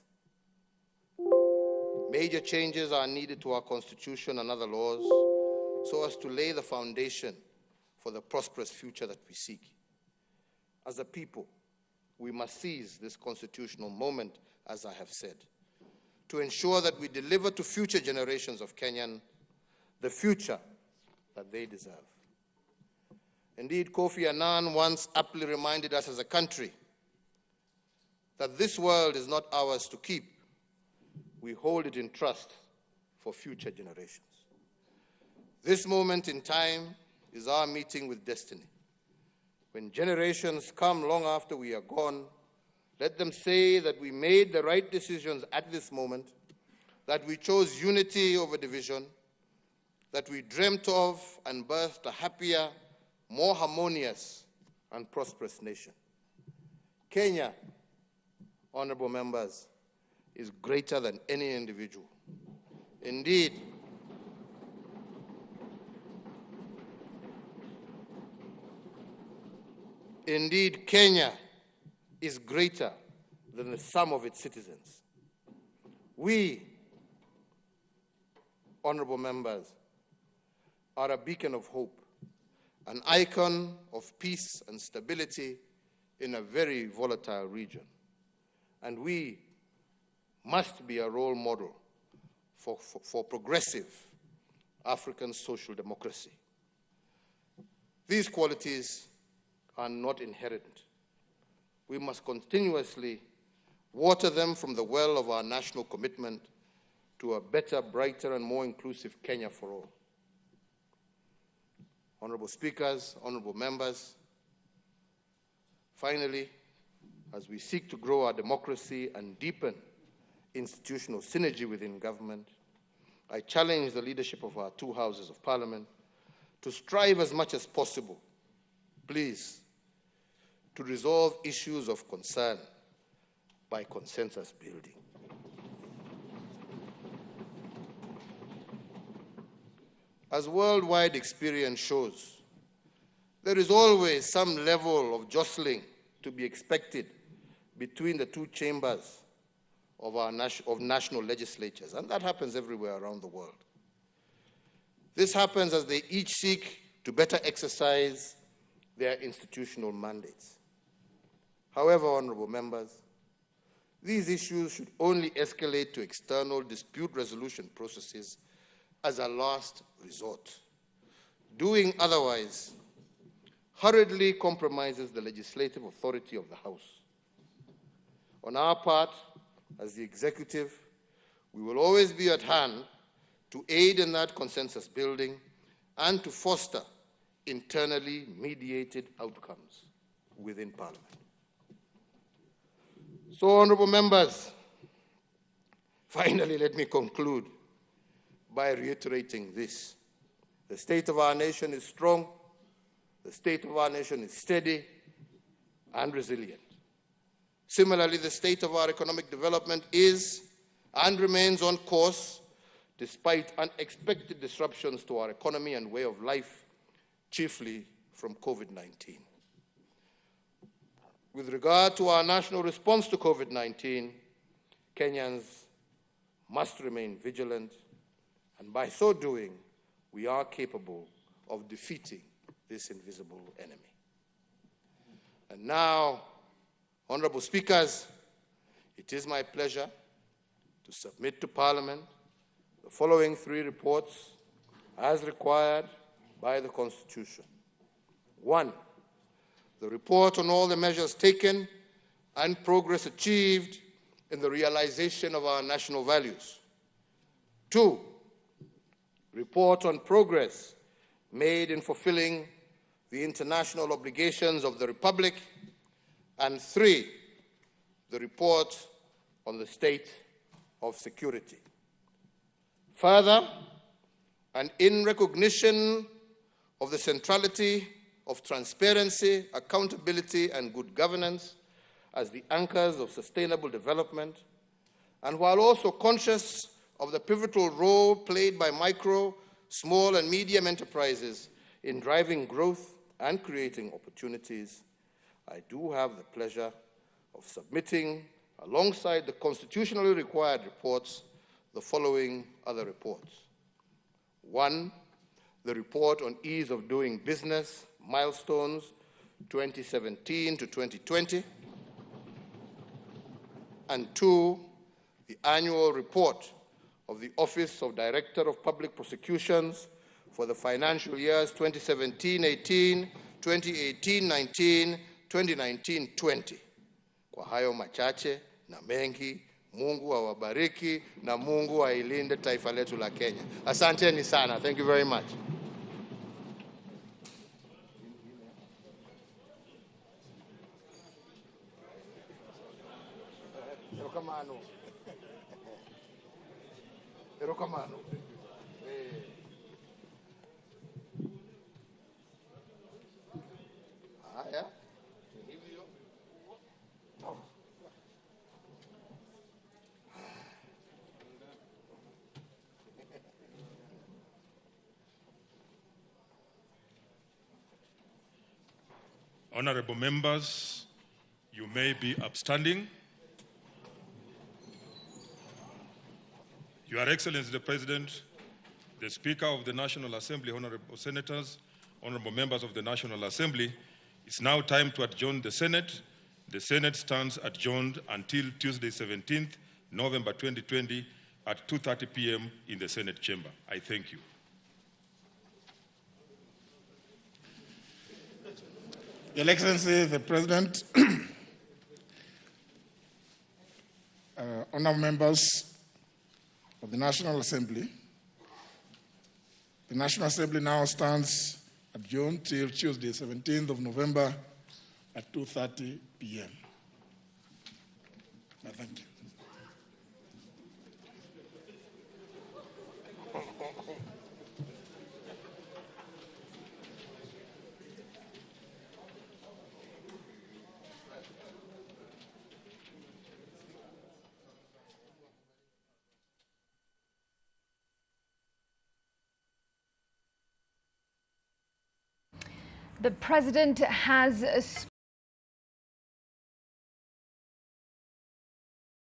Major changes are needed to our Constitution and other laws so as to lay the foundation for the prosperous future that we seek. As a people, we must seize this constitutional moment, as I have said, to ensure that we deliver to future generations of Kenyan the future that they deserve. Indeed, Kofi Annan once aptly reminded us as a country that this world is not ours to keep. We hold it in trust for future generations. This moment in time is our meeting with destiny. When generations come long after we are gone, let them say that we made the right decisions at this moment, that we chose unity over division, that we dreamt of and birthed a happier, more harmonious and prosperous nation. Kenya, honorable members, is greater than any individual. Indeed, Kenya is greater than the sum of its citizens. We, honorable members, are a beacon of hope, an icon of peace and stability in a very volatile region. And we must be a role model for progressive African social democracy. These qualities are not inherent. We must continuously water them from the well of our national commitment to a better, brighter, and more inclusive Kenya for all. Honorable speakers, honorable members, finally, as we seek to grow our democracy and deepen institutional synergy within government, I challenge the leadership of our two houses of parliament to strive as much as possible, please, to resolve issues of concern by consensus building. As worldwide experience shows, there is always some level of jostling to be expected between the two chambers of our national legislatures, and that happens everywhere around the world. This happens as they each seek to better exercise their institutional mandates. However, honorable members, these issues should only escalate to external dispute resolution processes as a last resort. Doing otherwise hurriedly compromises the legislative authority of the House. On our part, as the executive, we will always be at hand to aid in that consensus building and to foster internally mediated outcomes within Parliament. So, honorable members, finally let me conclude by reiterating this. The state of our nation is strong, the state of our nation is steady and resilient. Similarly, the state of our economic development is and remains on course despite unexpected disruptions to our economy and way of life, chiefly from COVID-19. With regard to our national response to COVID-19, Kenyans must remain vigilant, and by so doing, we are capable of defeating this invisible enemy. And now, honorable speakers, it is my pleasure to submit to Parliament the following three reports as required by the Constitution. 1, the report on all the measures taken and progress achieved in the realization of our national values. 2, report on progress made in fulfilling the international obligations of the Republic. And 3, the report on the state of security. Further, and in recognition of the centrality of transparency, accountability, and good governance as the anchors of sustainable development, and while also conscious of the pivotal role played by micro, small, and medium enterprises in driving growth and creating opportunities, I do have the pleasure of submitting, alongside the constitutionally required reports, the following other reports. 1, the report on ease of doing business, milestones 2017 to 2020. And 2, the annual report of the Office of Director of Public Prosecutions for the financial years 2017-18, 2018-19, 2019-20. Kwa hayo machache na mengi, Mungu awabariki na Mungu ailinde taifa letu la Kenya. Asanteni sana. Thank you very much. Honorable members, you may be upstanding. Your Excellency the President, the Speaker of the National Assembly, honorable senators, honorable members of the National Assembly, it's now time to adjourn the Senate. The Senate stands adjourned until Tuesday, 17th November 2020 at 2:30 p.m. in the Senate chamber. I thank you. Your Excellency the President, honorable members of the National Assembly, the National Assembly now stands adjourned till Tuesday, 17th of November at 2:30 p.m. Thank you. The president has